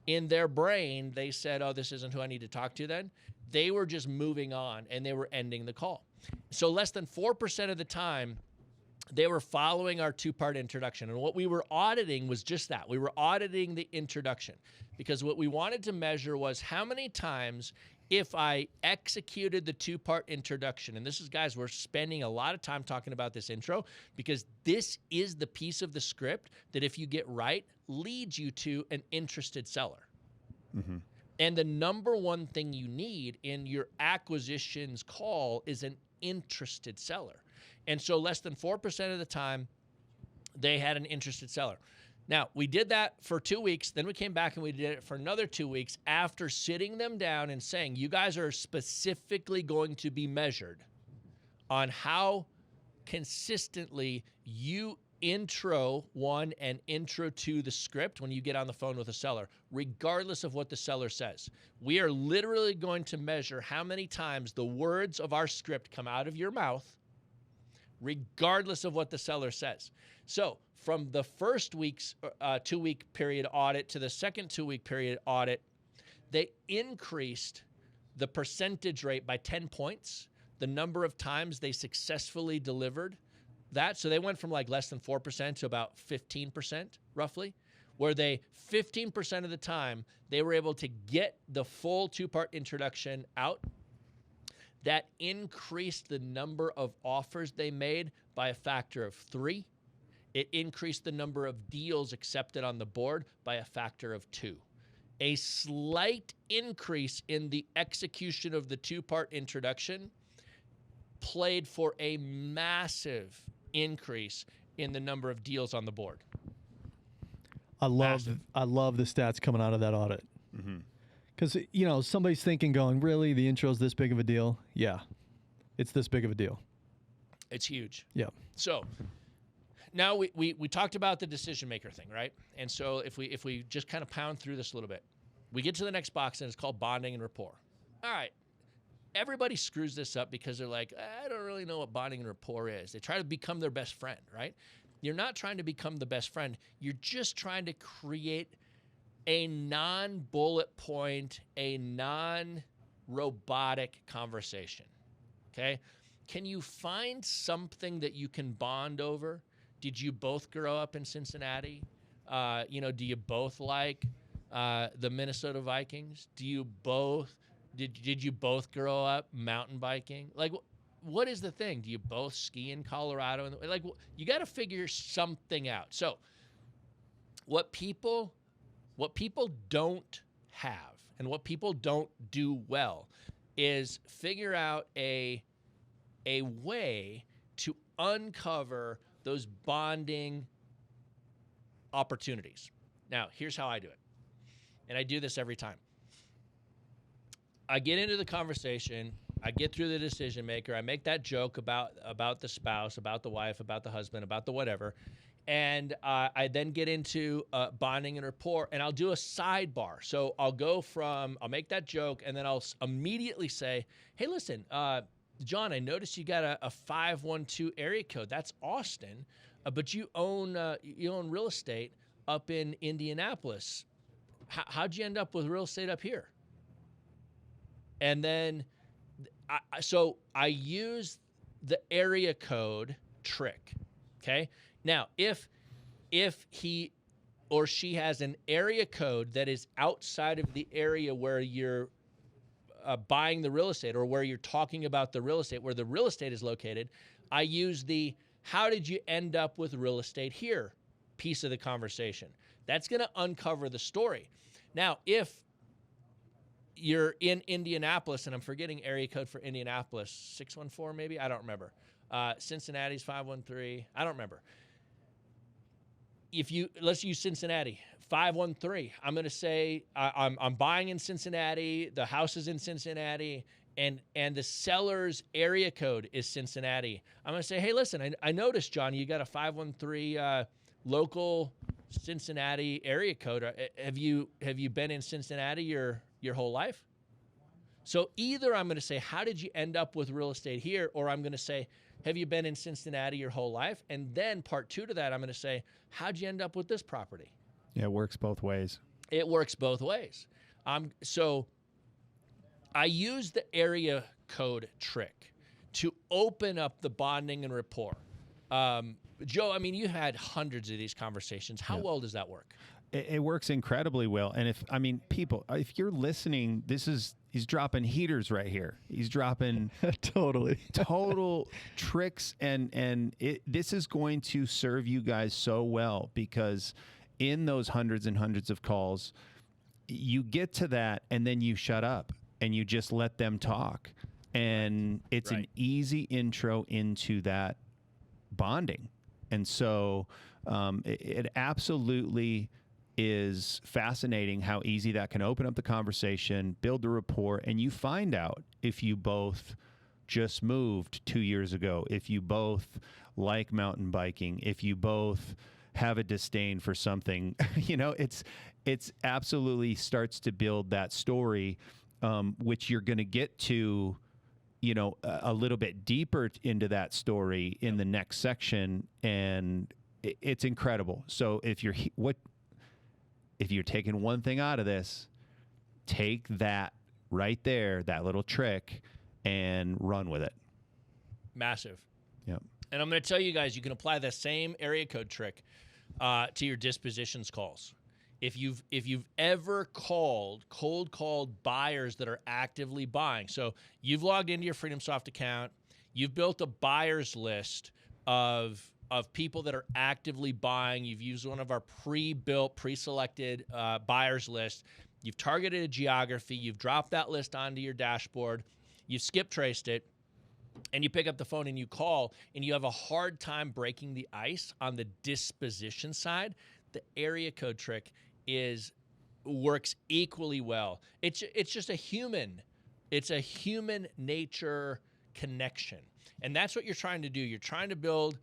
in their brain, they said, oh, this isn't who I need to talk to then, they were just moving on and they were ending the call. So less than 4% of the time, they were following our two-part introduction. And what we were auditing was just that. We were auditing the introduction, because what we wanted to measure was how many times, if I executed the two-part introduction, and this is, guys, we're spending a lot of time talking about this intro because this is the piece of the script that, if you get right, leads you to an interested seller. Mm-hmm. And the number one thing you need in your acquisitions call is an interested seller. And so less than 4% of the time, they had an interested seller. Now, we did that for 2 weeks. Then we came back and we did it for another 2 weeks after sitting them down and saying, you guys are specifically going to be measured on how consistently you intro one and intro two the script when you get on the phone with a seller, regardless of what the seller says. We are literally going to measure how many times the words of our script come out of your mouth, regardless of what the seller says. So from the first week's 2-week period audit to the second 2-week period audit, they increased the percentage rate by 10 points, the number of times they successfully delivered that. So they went from like less than 4% to about 15% roughly, where they 15% of the time, they were able to get the full two-part introduction out. That increased the number of offers they made by a factor of 3. It increased the number of deals accepted on the board by a factor of 2. A slight increase in the execution of the two-part introduction played for a massive increase in the number of deals on the board.
I love the stats coming out of that audit. Mm-hmm. Because, you know, somebody's thinking, going, really, the intro's this big of a deal? Yeah, it's this big of a deal.
It's huge.
Yeah.
So now we talked about the decision maker thing, right? And so if we just kind of pound through this a little bit, we get to the next box and it's called bonding and rapport. All right. Everybody screws this up because they're like, I don't really know what bonding and rapport is. They try to become their best friend, right? You're not trying to become the best friend. You're just trying to create a non-bullet point, a non-robotic conversation. Okay? Can you find something that you can bond over? Did you both grow up in Cincinnati? Do you both like the Minnesota Vikings? Did you both grow up mountain biking? Like, what is the thing? Do you both ski in Colorado? Like, you got to figure something out. So, what people don't have and what people don't do well is figure out a way to uncover those bonding opportunities. Now, here's how I do it. And I do this every time. I get into the conversation, I get through the decision maker, I make that joke about the spouse, about the wife, about the husband, about the whatever, and I then get into bonding and rapport, and I'll do a sidebar. So I'll make that joke, and then I'll immediately say, hey, listen, John, I noticed you got a 512 area code. That's Austin, but you own real estate up in Indianapolis. How'd you end up with real estate up here? And then, I use the area code trick. Okay. Now, if he or she has an area code that is outside of the area where you're buying the real estate or where you're talking about the real estate, where the real estate is located, I use the how did you end up with real estate here piece of the conversation. That's going to uncover the story. Now, if you're in Indianapolis, and I'm forgetting area code for Indianapolis, 614 maybe? I don't remember. Cincinnati's 513. I don't remember. Let's use Cincinnati, 513. I'm going to say I'm buying in Cincinnati. The house is in Cincinnati, and the seller's area code is Cincinnati. I'm going to say, hey, listen, I noticed, John, you got a 513 local Cincinnati area code. Have you been in Cincinnati your whole life? So either I'm going to say, how did you end up with real estate here? Or I'm going to say, have you been in Cincinnati your whole life? And then part two to that, I'm going to say, how'd you end up with this property?
Yeah, it works both ways.
It works both ways. So I use the area code trick to open up the bonding and rapport. Joe, I mean, you had hundreds of these conversations. How well does that work?
It works incredibly well. And people, if you're listening, he's dropping heaters right here. He's dropping total tricks. And this is going to serve you guys so well, because in those hundreds and hundreds of calls, you get to that and then you shut up and you just let them talk. And it's an easy intro into that bonding. And so it absolutely is fascinating how easy that can open up the conversation, build the rapport, and you find out if you both just moved 2 years ago, if you both like mountain biking, if you both have a disdain for something. It's absolutely starts to build that story, which you're going to get to a little bit deeper into that story in the next section, and it's incredible. So if you're taking one thing out of this, take that right there, that little trick, and run with it.
Massive.
Yep.
And I'm going to tell you guys, you can apply the same area code trick to your dispositions calls. If you've ever cold called buyers that are actively buying, so you've logged into your FreedomSoft account, you've built a buyers list of people that are actively buying, you've used one of our pre-built, pre-selected buyers list, you've targeted a geography, you've dropped that list onto your dashboard, you've skip traced it, and you pick up the phone and you call, and you have a hard time breaking the ice on the disposition side, the area code trick works equally well. It's just a human nature connection, and that's what you're trying to do. You're trying to build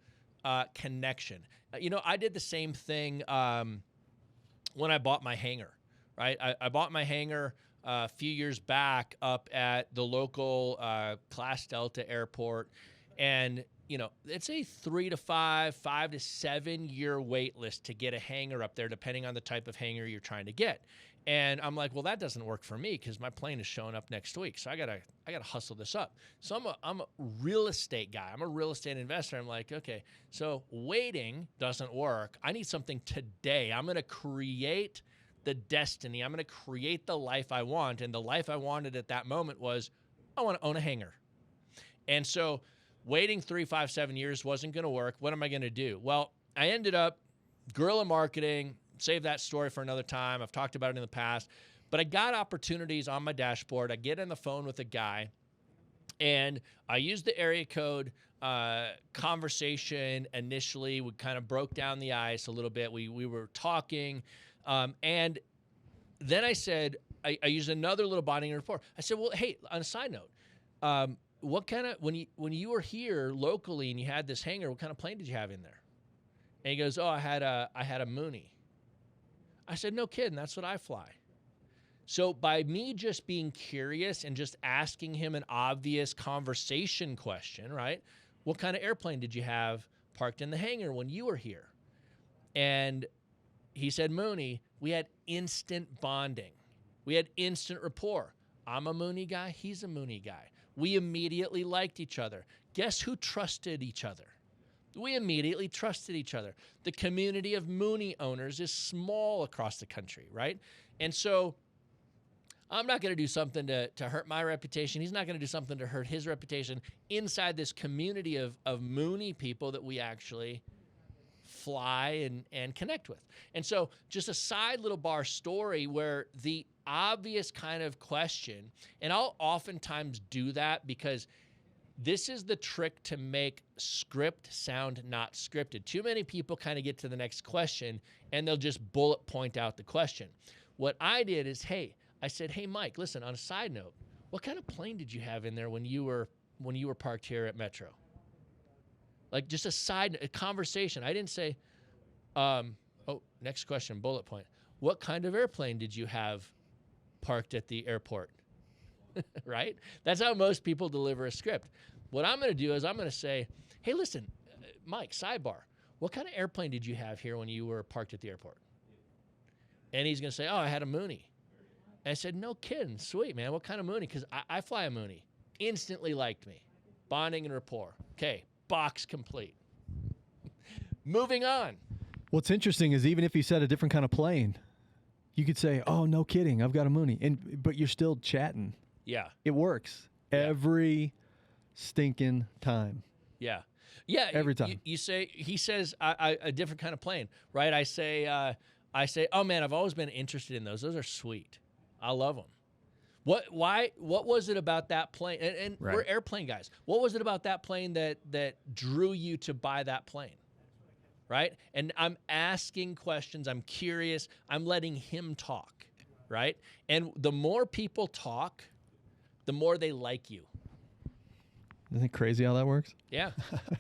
connection. I did the same thing when I bought my hangar. Right, I bought my hangar a few years back up at the local Class Delta airport, and it's a 3 to 5, 5 to 7 year wait list to get a hanger up there, depending on the type of hanger you're trying to get. And I'm like, well, that doesn't work for me because my plane is showing up next week. So I gotta hustle this up. So I'm a real estate guy. I'm a real estate investor. I'm like, okay, so waiting doesn't work. I need something today. I'm gonna create the destiny. I'm gonna create the life I want. And the life I wanted at that moment was, I want to own a hanger. And so waiting 3, 5, 7 years wasn't gonna work. What am I gonna do? Well, I ended up guerrilla marketing. Save that story for another time. I've talked about it in the past, but I got opportunities on my dashboard. I get on the phone with a guy and I used the area code conversation initially. We kind of broke down the ice a little bit. We were talking. And then I said, I used another little bonding report. I said, well, hey, on a side note, what kind of, when you were here locally and you had this hangar, what kind of plane did you have in there? And he goes, oh, I had a Mooney. I said, no kidding, that's what I fly. So by me just being curious and just asking him an obvious conversation question, right? What kind of airplane did you have parked in the hangar when you were here? And he said, Mooney. We had instant bonding. We had instant rapport. I'm a Mooney guy, he's a Mooney guy. We immediately liked each other. Guess who trusted each other? We immediately trusted each other. The community of Mooney owners is small across the country, right? And so I'm not going to do something to hurt my reputation. He's not going to do something to hurt his reputation inside this community of Mooney people that we actually fly and connect with. And so just a side little bar story where the obvious kind of question, and I'll oftentimes do that because this is the trick to make script sound not scripted. Too many people kind of get to the next question and they'll just bullet point out the question. What I did is, I said, hey, Mike, listen, on a side note, what kind of plane did you have in there when you were parked here at Metro? Like just a conversation. I didn't say, next question, bullet point. What kind of airplane did you have parked at the airport? Right? That's how most people deliver a script. What I'm going to do is I'm going to say, hey, listen, Mike, sidebar, what kind of airplane did you have here when you were parked at the airport? And he's going to say, oh, I had a Mooney. And I said, no kidding. Sweet, man. What kind of Mooney? Because I fly a Mooney. Instantly liked me. Bonding and rapport. Okay, box complete. Moving on.
What's interesting is even if he said a different kind of plane, you could say, oh, no kidding, I've got a Mooney. But you're still chatting.
Yeah.
It works every stinking time.
Yeah. Yeah.
Every time.
He says a different kind of plane, right? I say, oh man, I've always been interested in those. Those are sweet. I love them. What was it about that plane? And
right.
We're airplane guys. What was it about that plane that drew you to buy that plane? Right? And I'm asking questions. I'm curious. I'm letting him talk. Right? And the more people talk, the more they like you.
Isn't it crazy how that works?
Yeah.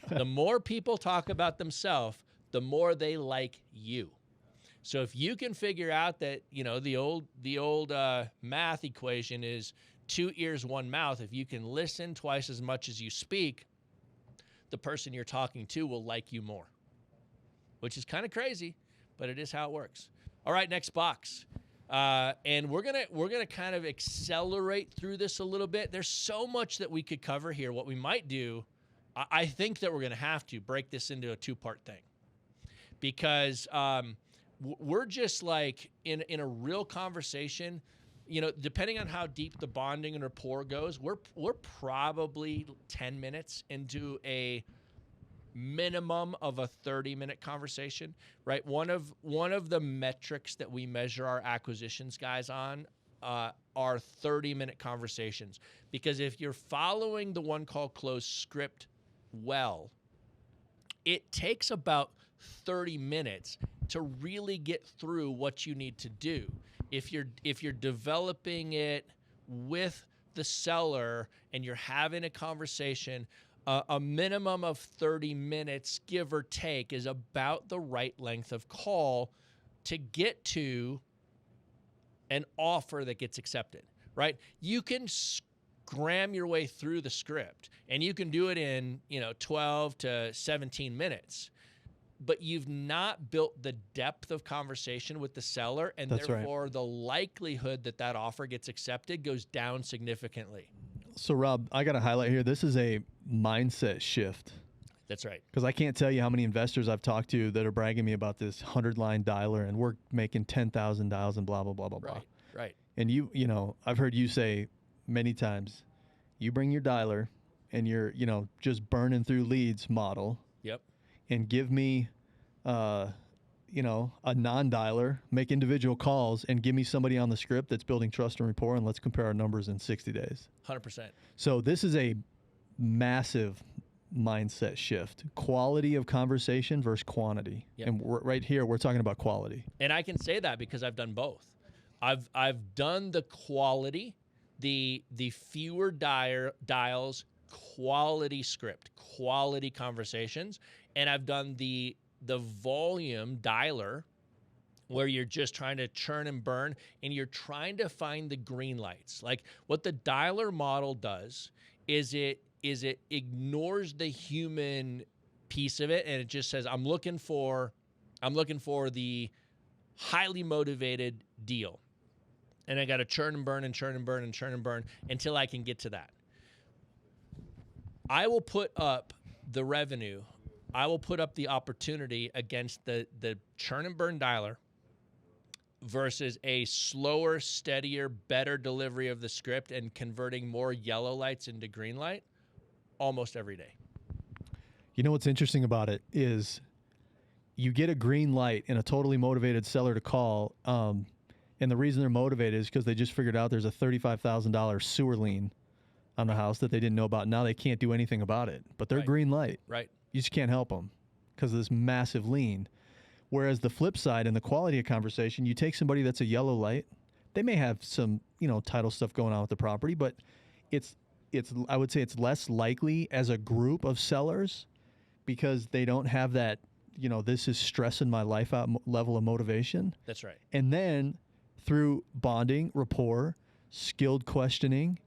The more people talk about themselves, the more they like you. So if you can figure out that, the old math equation is 2 ears, 1 mouth. If you can listen twice as much as you speak, the person you're talking to will like you more, which is kind of crazy, but it is how it works. All right, next box. And we're gonna kind of accelerate through this a little bit. There's so much that we could cover here. What we might do, I think that we're gonna have to break this into a 2-part thing, because we're just like in a real conversation. Depending on how deep the bonding and rapport goes, we're probably 10 minutes into a minimum of a 30-minute conversation, right? One of the metrics that we measure our acquisitions guys on are 30-minute conversations, because if you're following the one call close script well, it takes about 30 minutes to really get through what you need to do. If you're developing it with the seller and you're having a conversation, a minimum of 30 minutes, give or take, is about the right length of call to get to an offer that gets accepted, right? You can gram your way through the script, and you can do it in 12 to 17 minutes, but you've not built the depth of conversation with the seller, and
That's right.
therefore the likelihood that that offer gets accepted goes down significantly.
So, Rob, I got to highlight here, this is a mindset shift.
That's right.
Because I can't tell you how many investors I've talked to that are bragging me about this 100-line dialer, and we're making 10,000 dials and blah, blah, blah, blah, blah.
Right.
And I've heard you say many times, you bring your dialer and you're, just burning through leads model.
Yep.
And give me, a non-dialer, make individual calls, and give me somebody on the script that's building trust and rapport, and let's compare our numbers in 60 days.
100%.
So this is a massive mindset shift. Quality of conversation versus quantity.
Yep.
And right here, we're talking about quality.
And I can say that because I've done both. I've done the quality, the fewer dials, quality script, quality conversations, and I've done the volume dialer, where you're just trying to churn and burn, and you're trying to find the green lights. Like, what the dialer model does is it ignores the human piece of it, and it just says, I'm looking for the highly motivated deal. And I got to churn and burn and churn and burn and churn and burn until I can get to that. I will put up the revenue. I will put up the opportunity against the churn and burn dialer versus a slower, steadier, better delivery of the script and converting more yellow lights into green light almost every day.
You know what's interesting about it is you get a green light and a totally motivated seller to call. And the reason they're motivated is because they just figured out there's a $35,000 sewer lien on the house that they didn't know about. Now they can't do anything about it, but they're green light.
Right.
You just can't help them because of this massive lien. Whereas the flip side and the quality of conversation, you take somebody that's a yellow light, they may have some, title stuff going on with the property, but I would say it's less likely as a group of sellers because they don't have that, this is stressing my life out level of motivation.
That's right.
And then through bonding, rapport, skilled questioning,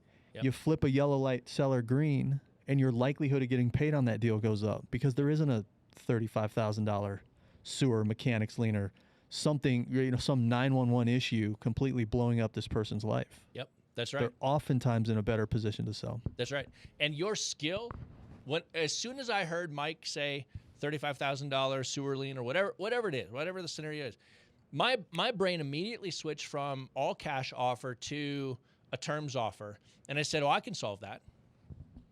you flip a yellow light seller green, and your likelihood of getting paid on that deal goes up because there isn't a $35,000 sewer mechanics lien or something, some 911 issue completely blowing up this person's life.
Yep, that's right.
They're oftentimes in a better position to sell.
That's right. And your skill, as soon as I heard Mike say $35,000 sewer lien or whatever it is, whatever the scenario is, my brain immediately switched from all cash offer to a terms offer, and I said, "Oh, I can solve that.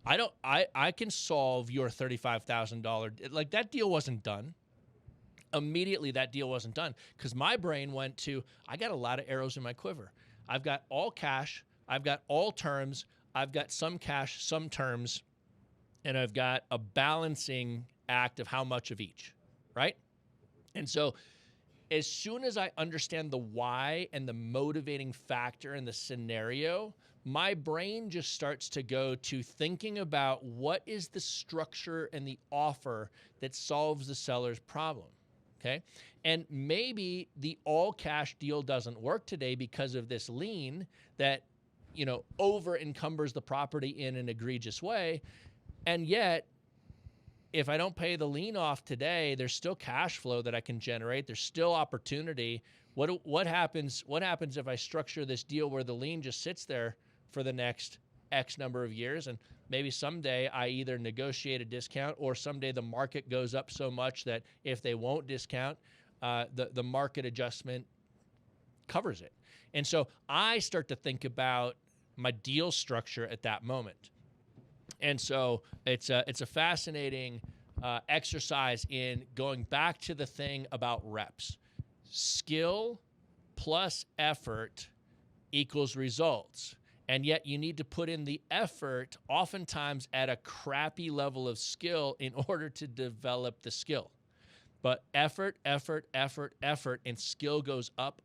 I can solve your $35,000. Like, that deal wasn't done." Immediately, that deal wasn't done because my brain went to, I got a lot of arrows in my quiver. I've got all cash, I've got all terms, I've got some cash, some terms, and I've got a balancing act of how much of each, right? And so as soon as I understand the why and the motivating factor in the scenario, my brain just starts to go to thinking about what is the structure and the offer that solves the seller's problem, okay? And maybe the all-cash deal doesn't work today because of this lien that, over encumbers the property in an egregious way, and yet, if I don't pay the lien off today, there's still cash flow that I can generate. There's still opportunity. What happens if I structure this deal where the lien just sits there for the next X number of years, and maybe someday I either negotiate a discount or someday the market goes up so much that if they won't discount, the market adjustment covers it. And so I start to think about my deal structure at that moment. And so it's a fascinating exercise in going back to the thing about reps. Skill plus effort equals results. And yet you need to put in the effort oftentimes at a crappy level of skill in order to develop the skill. But effort, and skill goes up,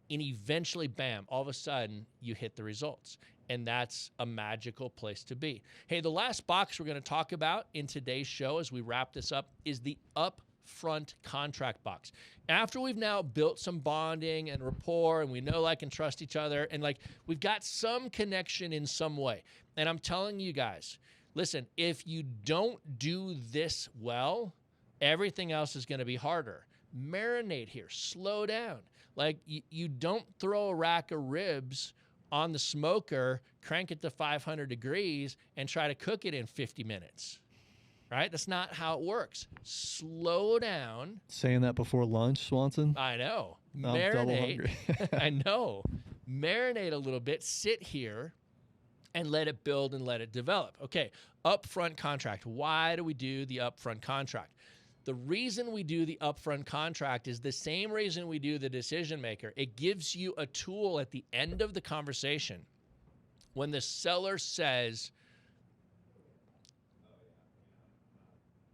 and eventually, bam, all of a sudden you hit the results. And that's a magical place to be. Hey, the last box we're going to talk about in today's show as we wrap this up is the up upfront contract box. After we've now built some bonding and rapport and we know, like, and trust each other, and like we've got some connection in some way. And I'm telling you guys, listen, if you don't do this well, everything else is going to be harder. Marinate here, slow down. Like you don't throw a rack of ribs on the smoker, crank it to 500 degrees, and try to cook it in 50 minutes. Right? That's not how it works. Slow down.
Saying that before lunch, Swanson?
I know.
I'm double hungry.
I know. Marinate a little bit, sit here, and let it build and let it develop. Okay, upfront contract. Why do we do the upfront contract? The reason we do the upfront contract is the same reason we do the decision maker. It gives you a tool at the end of the conversation when the seller says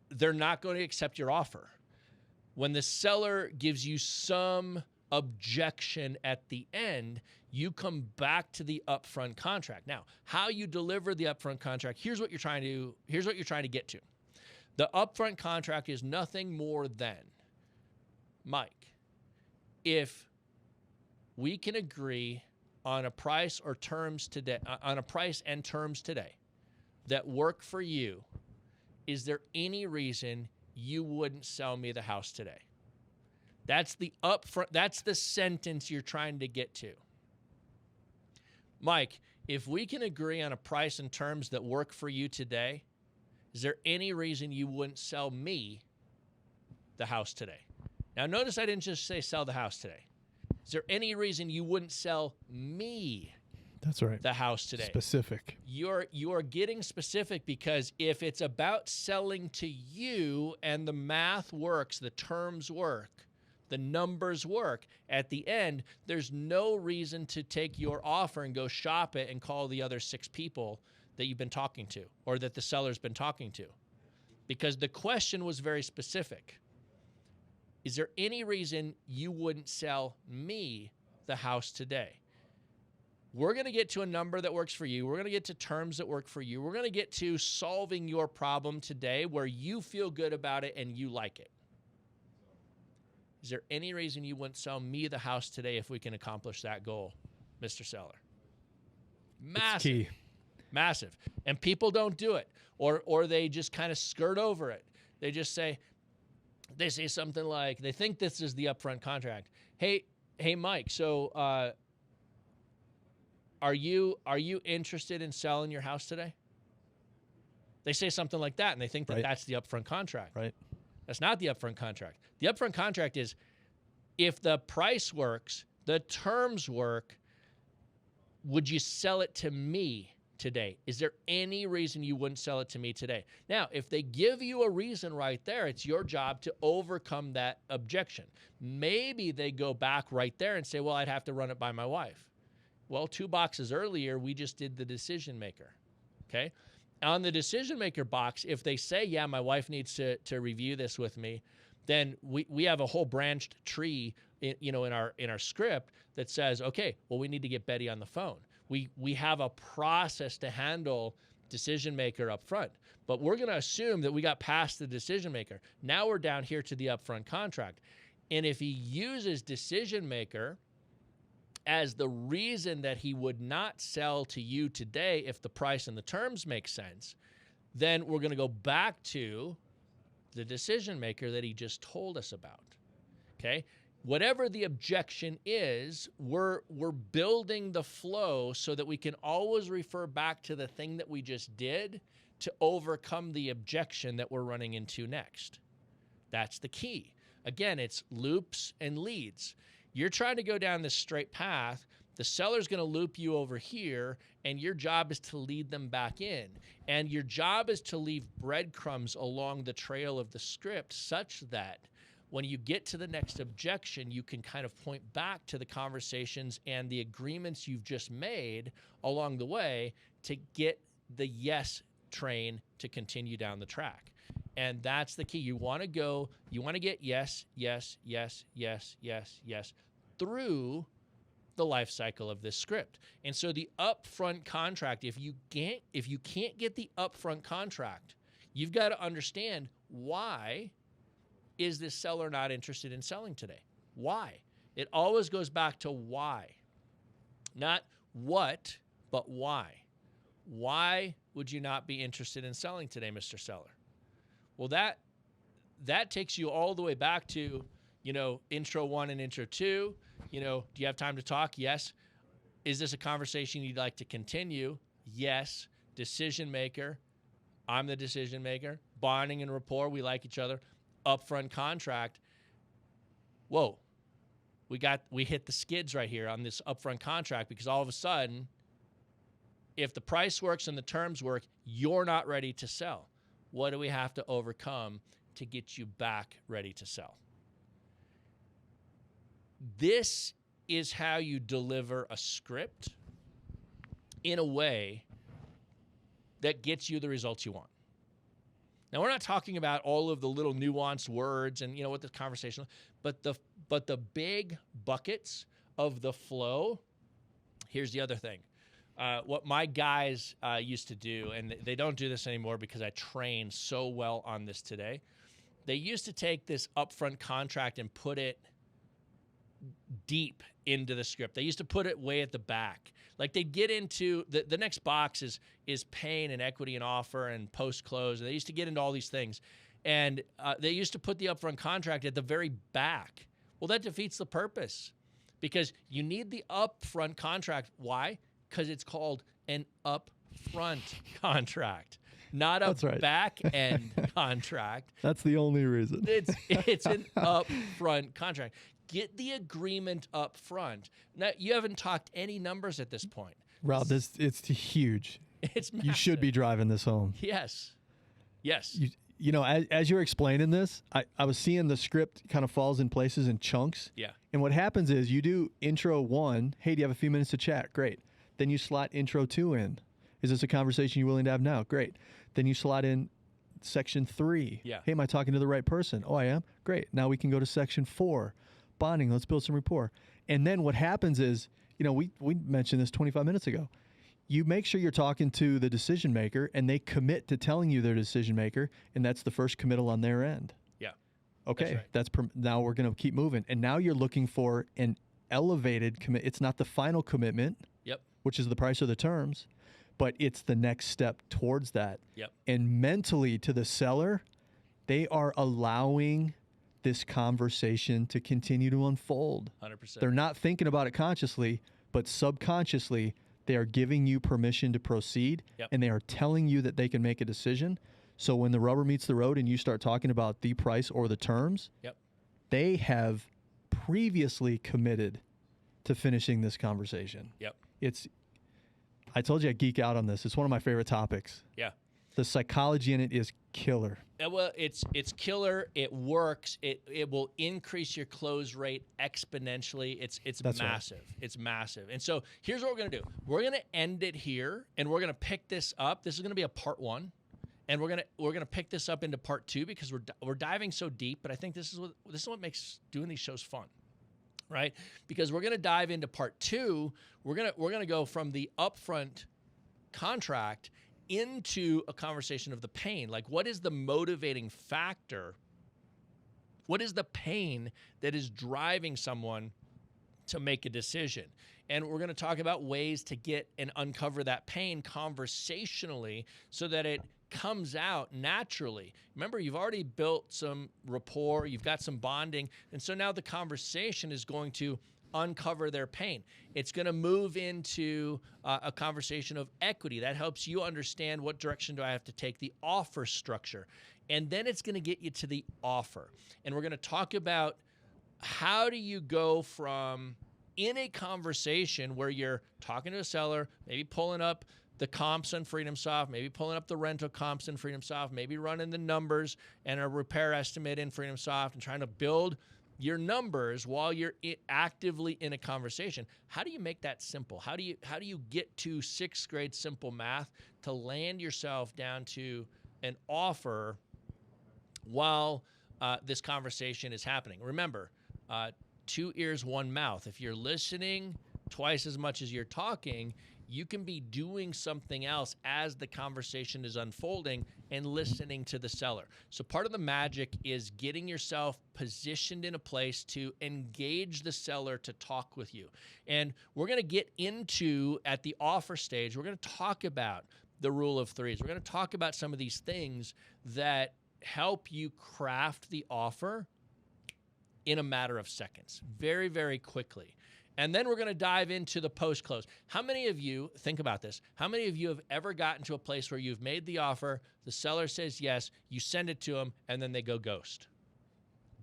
they're not going to accept your offer. When the seller gives you some objection at the end, you come back to the upfront contract. Now, how you deliver the upfront contract, here's what you're trying to get to. The upfront contract is nothing more than, Mike, if we can agree on a price or terms today, on a price and terms today that work for you, is there any reason you wouldn't sell me the house today? That's the upfront, that's the sentence you're trying to get to. Mike, if we can agree on a price and terms that work for you today, is there any reason you wouldn't sell me the house today? Now, notice I didn't just say sell the house today. Is there any reason you wouldn't sell me
That's right.
the house today?
Specific.
You're getting specific, because if it's about selling to you and the math works, the terms work, the numbers work, at the end, there's no reason to take your offer and go shop it and call the other 6 people that you've been talking to or that the seller's been talking to. Because the question was very specific. Is there any reason you wouldn't sell me the house today? We're going to get to a number that works for you. We're going to get to terms that work for you. We're going to get to solving your problem today where you feel good about it and you like it. Is there any reason you wouldn't sell me the house today if we can accomplish that goal, Mr. Seller? Massive.
It's key.
Massive. And people don't do it, or they just kind of skirt over it. They just say, they say something like, they think this is the upfront contract. Hey, Mike, so are you interested in selling your house today? They say something like that, and they think that
Right.
that's the upfront contract.
Right.
That's not the upfront contract. The upfront contract is, if the price works, the terms work, would you sell it to me today? Is there any reason you wouldn't sell it to me today? Now, if they give you a reason right there, it's your job to overcome that objection. Maybe they go back right there and say, well, I'd have to run it by my wife. Well, 2 boxes earlier, we just did the decision maker, okay? On the decision maker box, if they say, yeah, my wife needs to review this with me, then we have a whole branched tree in our script that says, okay, well, we need to get Betty on the phone. We have a process to handle decision maker up front, but we're going to assume that we got past the decision maker. Now we're down here to the upfront contract. And if he uses decision maker as the reason that he would not sell to you today if the price and the terms make sense, then we're going to go back to the decision maker that he just told us about, okay? Whatever the objection is, we're building the flow so that we can always refer back to the thing that we just did to overcome the objection that we're running into next. That's the key. Again, it's loops and leads. You're trying to go down this straight path. The seller's going to loop you over here, and your job is to lead them back in. And your job is to leave breadcrumbs along the trail of the script such that when you get to the next objection, you can kind of point back to the conversations and the agreements you've just made along the way to get the yes train to continue down the track. And that's the key. You want to get yes, yes, yes, yes, yes, yes through the life cycle of this script. And so the upfront contract, if you can't get the upfront contract, you've got to understand why is this seller not interested in selling today? Why? It always goes back to why. Not what, but why. Why would you not be interested in selling today, Mr. Seller? Well, that takes you all the way back to, intro 1 and intro 2. Do you have time to talk? Yes. Is this a conversation you'd like to continue? Yes. Decision maker. I'm the decision maker. Bonding and rapport. We like each other. Upfront contract. Whoa. We hit the skids right here on this upfront contract, because all of a sudden, if the price works and the terms work, you're not ready to sell. What do we have to overcome to get you back ready to sell? This is how you deliver a script in a way that gets you the results you want. Now, we're not talking about all of the little nuanced words and what the conversation, but the big buckets of the flow. Here's the other thing. What my guys used to do, and they don't do this anymore because I train so well on this today. They used to take this upfront contract and put it deep into the script. They used to put it way at the back. Like they'd get into the next box is pain and equity and offer and post-close. And they used to get into all these things. And they used to put the upfront contract at the very back. Well, that defeats the purpose, because you need the upfront contract. Why? Because it's called an upfront contract, not a back-end contract.
That's the only reason.
It's an upfront contract. Get the agreement up front. Now, you haven't talked any numbers at this point.
Rob, it's huge.
It's massive.
You should be driving this home.
Yes.
As you're explaining this, I was seeing the script kind of falls in places in chunks.
Yeah.
And what happens is you do intro 1. Hey, do you have a few minutes to chat? Great. Then you slot intro 2 in. Is this a conversation you're willing to have now? Great. Then you slot in section 3.
Yeah.
Hey, am I talking to the right person? Oh, I am? Great. Now we can go to section 4. Bonding. Let's build some rapport. And then what happens is, we mentioned this 25 minutes ago. You make sure you're talking to the decision maker, and they commit to telling you they're decision maker, and that's the first committal on their end.
Yeah.
Okay.
That's right.
Now we're going to keep moving. And now you're looking for an elevated commit. It's not the final commitment.
Yep.
Which is the price or the terms, but it's the next step towards that.
Yep.
And mentally, to the seller, they are allowing this conversation to continue to unfold.
100%.
They're not thinking about it consciously, but subconsciously, they are giving you permission to proceed.
Yep.
And they are telling you that they can make a decision. So when the rubber meets the road and you start talking about the price or the terms,
Yep.
they have previously committed to finishing this conversation.
Yep.
I told you I geek out on this. It's one of my favorite topics.
Yeah.
The psychology in it is killer.
Well, it's killer. It works. It will increase your close rate exponentially. It's massive. Right. It's massive. And so here's what we're going to do. We're going to end it here, and we're going to pick this up. This is going to be a part 1, and we're going to pick this up into part 2, because we're diving so deep. But I think this is what makes doing these shows fun, right? Because we're going to dive into part 2. We're going to go from the upfront contract into a conversation of the pain. Like, what is the motivating factor? What is the pain that is driving someone to make a decision? And we're going to talk about ways to get and uncover that pain conversationally so that it comes out naturally. Remember, you've already built some rapport, you've got some bonding, and so now the conversation is going to uncover their pain. It's going to move into a conversation of equity. That helps you understand what direction do I have to take, the offer structure. And then it's going to get you to the offer. And we're going to talk about how do you go from in a conversation where you're talking to a seller, maybe pulling up the comps on FreedomSoft, maybe pulling up the rental comps in FreedomSoft, maybe running the numbers and a repair estimate in FreedomSoft and trying to build your numbers while you're actively in a conversation. How do you make that simple? How do you get to 6th grade simple math to land yourself down to an offer while this conversation is happening? Remember, 2 ears, 1 mouth. If you're listening twice as much as you're talking, You can be doing something else as the conversation is unfolding and listening to the seller. So part of the magic is getting yourself positioned in a place to engage the seller to talk with you. And we're going to get into, at the offer stage, we're going to talk about the rule of threes. We're going to talk about some of these things that help you craft the offer in a matter of seconds, very, very quickly. And then we're going to dive into the post-close. How many of you, think about this, how many of you have ever gotten to a place where you've made the offer, the seller says yes, you send it to them, and then they go ghost?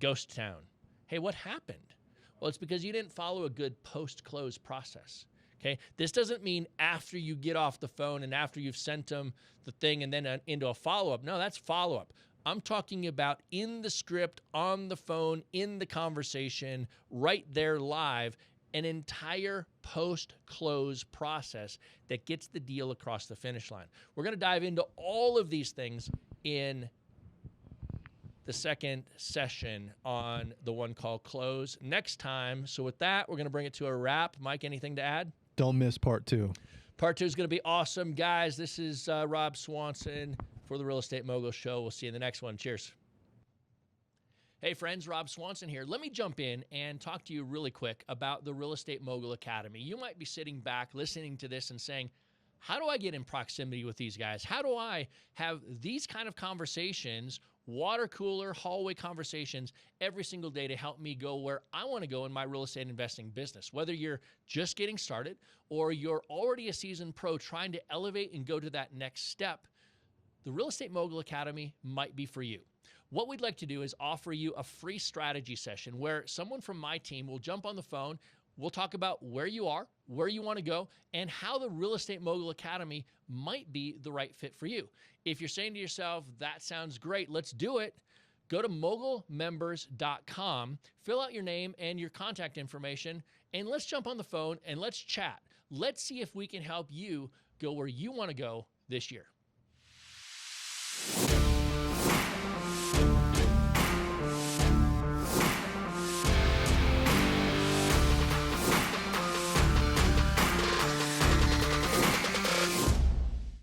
Ghost town. Hey, what happened? Well, it's because you didn't follow a good post-close process. Okay, this doesn't mean after you get off the phone and after you've sent them the thing and then into a follow-up. No, that's follow-up. I'm talking about in the script, on the phone, in the conversation, right there live, an entire post-close process that gets the deal across the finish line. We're going to dive into all of these things in the second session on the one called Close next time. So with that, we're going to bring it to a wrap. Mike, anything to add?
Don't miss part 2.
Part 2 is going to be awesome. Guys, this is Rob Swanson for the Real Estate Mogul Show. We'll see you in the next one. Cheers. Hey friends, Rob Swanson here. Let me jump in and talk to you really quick about the Real Estate Mogul Academy. You might be sitting back listening to this and saying, how do I get in proximity with these guys? How do I have these kind of conversations, water cooler, hallway conversations every single day to help me go where I want to go in my real estate investing business? Whether you're just getting started or you're already a seasoned pro trying to elevate and go to that next step, the Real Estate Mogul Academy might be for you. What we'd like to do is offer you a free strategy session where someone from my team will jump on the phone. We'll talk about where you are, where you want to go, and how the Real Estate Mogul Academy might be the right fit for you. If you're saying to yourself, that sounds great, let's do it, go to mogulmembers.com, fill out your name and your contact information, and let's jump on the phone and let's chat. Let's see if we can help you go where you want to go this year.